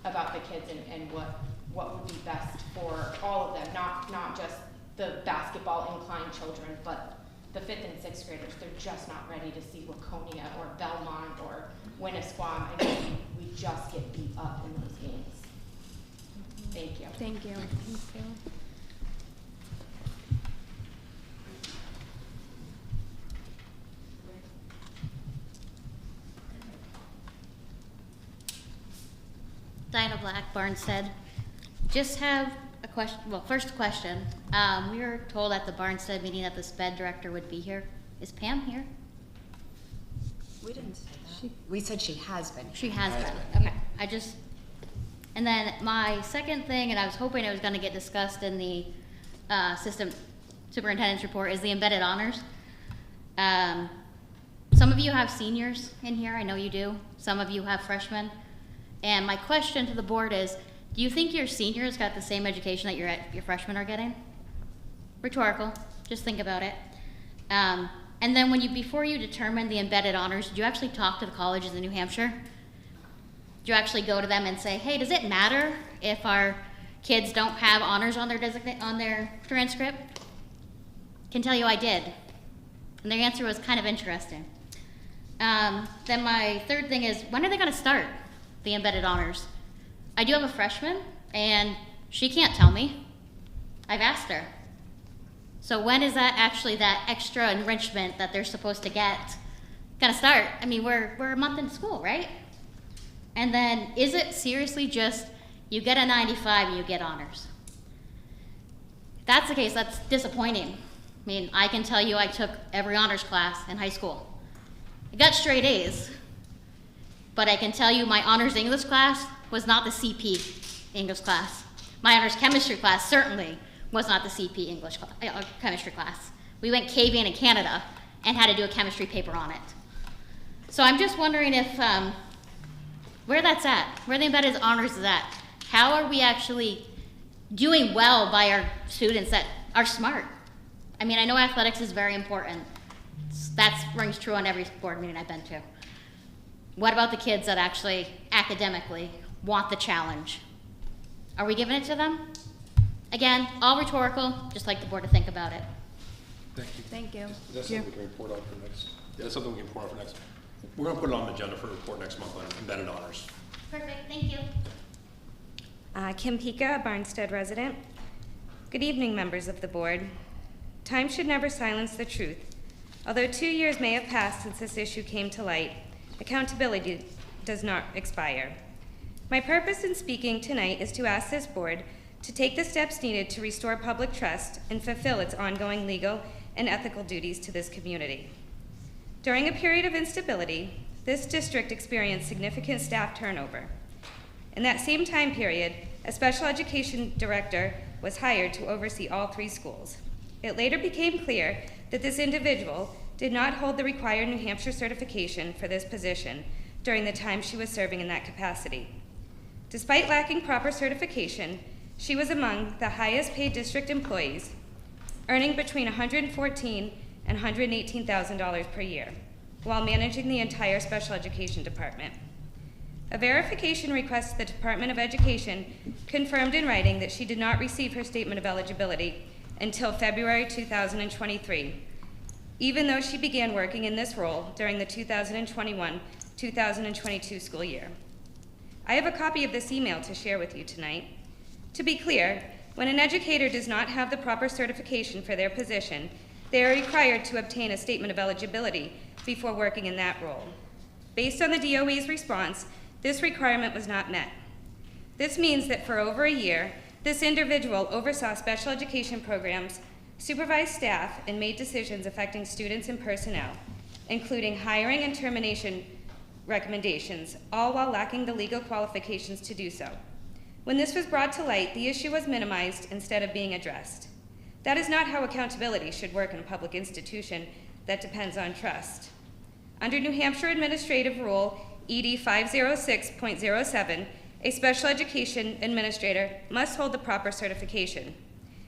the kids and what would be best for all of them, not just the basketball inclined children, but the 5th and 6th graders. They're just not ready to see Waconia or Belmont or Winnisquam. I mean, we just get beat up in those games. Thank you. Thank you. Dinah Black, Barnstead. Just have a question. Well, first question. We were told at the Barnstead meeting that the SPED director would be here. Is Pam here? We didn't say that. We said she has been. She has been. Okay. And then my second thing, and I was hoping it was going to get discussed in the assistant superintendent's report, is the embedded honors. Some of you have seniors in here. I know you do. Some of you have freshmen. And my question to the board is, do you think your seniors got the same education that your freshmen are getting? Rhetorical, just think about it. And then before you determined the embedded honors, did you actually talk to the colleges in New Hampshire? Did you actually go to them and say, hey, does it matter if our kids don't have honors on their transcript? Can tell you I did. And their answer was kind of interesting. Then my third thing is, when are they gonna start the embedded honors? I do have a freshman, and she can't tell me. I've asked her. So when is that actually that extra enrichment that they're supposed to get gonna start? I mean, we're a month into school, right? And then is it seriously just you get a 95 and you get honors? If that's the case, that's disappointing. I mean, I can tell you I took every honors class in high school. I got straight A's. But I can tell you my honors English class was not the CP English class. My honors chemistry class certainly was not the CP English chemistry class. We went caving in Canada and had to do a chemistry paper on it. So I'm just wondering if, where that's at, where the embedded honors is at. How are we actually doing well by our students that are smart? I mean, I know athletics is very important. That rings true on every board meeting I've been to. What about the kids that actually academically want the challenge? Are we giving it to them? Again, all rhetorical, just like the board to think about it. Thank you. Thank you. That's something we can report on for next. Yeah, that's something we can report on for next. We're going to put it on the agenda for a report next month on embedded honors. Perfect, thank you. Kim Pika, Barnstead resident. Good evening, members of the board. Time should never silence the truth. Although 2 years may have passed since this issue came to light, accountability does not expire. My purpose in speaking tonight is to ask this board to take the steps needed to restore public trust and fulfill its ongoing legal and ethical duties to this community. During a period of instability, this district experienced significant staff turnover. In that same time period, a special education director was hired to oversee all 3 schools. It later became clear that this individual did not hold the required New Hampshire certification for this position during the time she was serving in that capacity. Despite lacking proper certification, she was among the highest paid district employees, earning between $114,000 and $118,000 per year, while managing the entire special education department. A verification request to the Department of Education confirmed in writing that she did not receive her statement of eligibility until February 2023, even though she began working in this role during the 2021-2022 school year. I have a copy of this email to share with you tonight. To be clear, when an educator does not have the proper certification for their position, they are required to obtain a statement of eligibility before working in that role. Based on the DOE's response, this requirement was not met. This means that for over a year, this individual oversaw special education programs supervised staff, and made decisions affecting students and personnel, including hiring and termination recommendations, all while lacking the legal qualifications to do so. When this was brought to light, the issue was minimized instead of being addressed. That is not how accountability should work in a public institution that depends on trust. Under New Hampshire Administrative Rule ED 506.07, a special education administrator must hold the proper certification.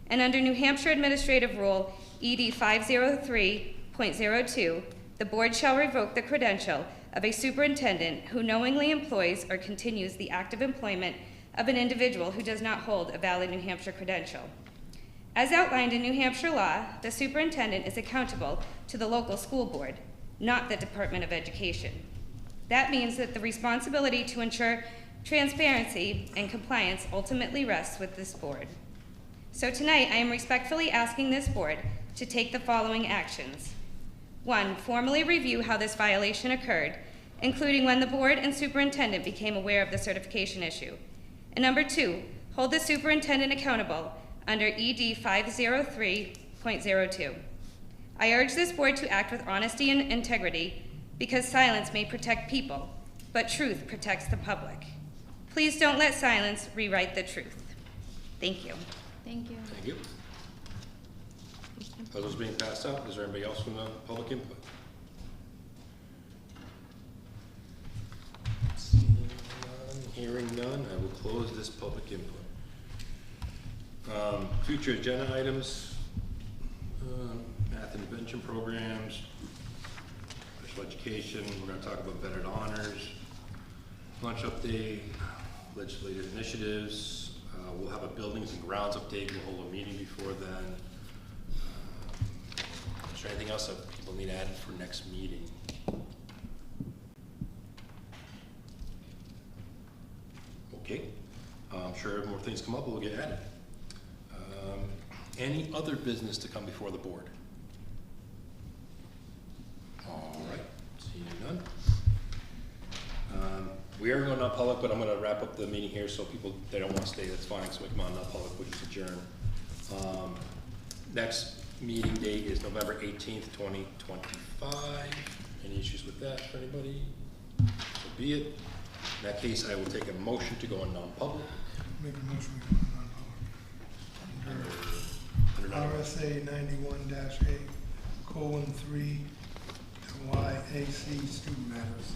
And under New Hampshire Administrative Rule ED 503.02, the board shall revoke the credential of a superintendent who knowingly employs or continues the active employment of an individual who does not hold a valid New Hampshire credential. As outlined in New Hampshire law, the superintendent is accountable to the local school board, not the Department of Education. That means that the responsibility to ensure transparency and compliance ultimately rests with this board. So tonight, I am respectfully asking this board to take the following actions. 1, formally review how this violation occurred, including when the board and superintendent became aware of the certification issue. And number 2, hold the superintendent accountable under ED 503.02. I urge this board to act with honesty and integrity because silence may protect people, but truth protects the public. Please don't let silence rewrite the truth. Thank you. Thank you. Thank you. Are those being passed out? Is there anybody else from the public input? Seeing none, hearing none, I will close this public input. Future agenda items, math intervention programs, special education, we're going to talk about Better Honors, lunch update, legislative initiatives, we'll have a buildings and grounds update, we'll hold a meeting before then. Is there anything else that people need added for next meeting? Okay, I'm sure more things come up, we'll get added. Any other business to come before the board? All right, seeing none. We are going non-public, but I'm going to wrap up the meeting here, so people, they don't want to stay, that's fine, so we come on non-public, we'll just adjourn. Next meeting date is November 18th, 2025. Any issues with that for anybody? So be it. In that case, I will take a motion to go on non-public. Make a motion to go non-public. RSA 91-8:3 to YAC student matters.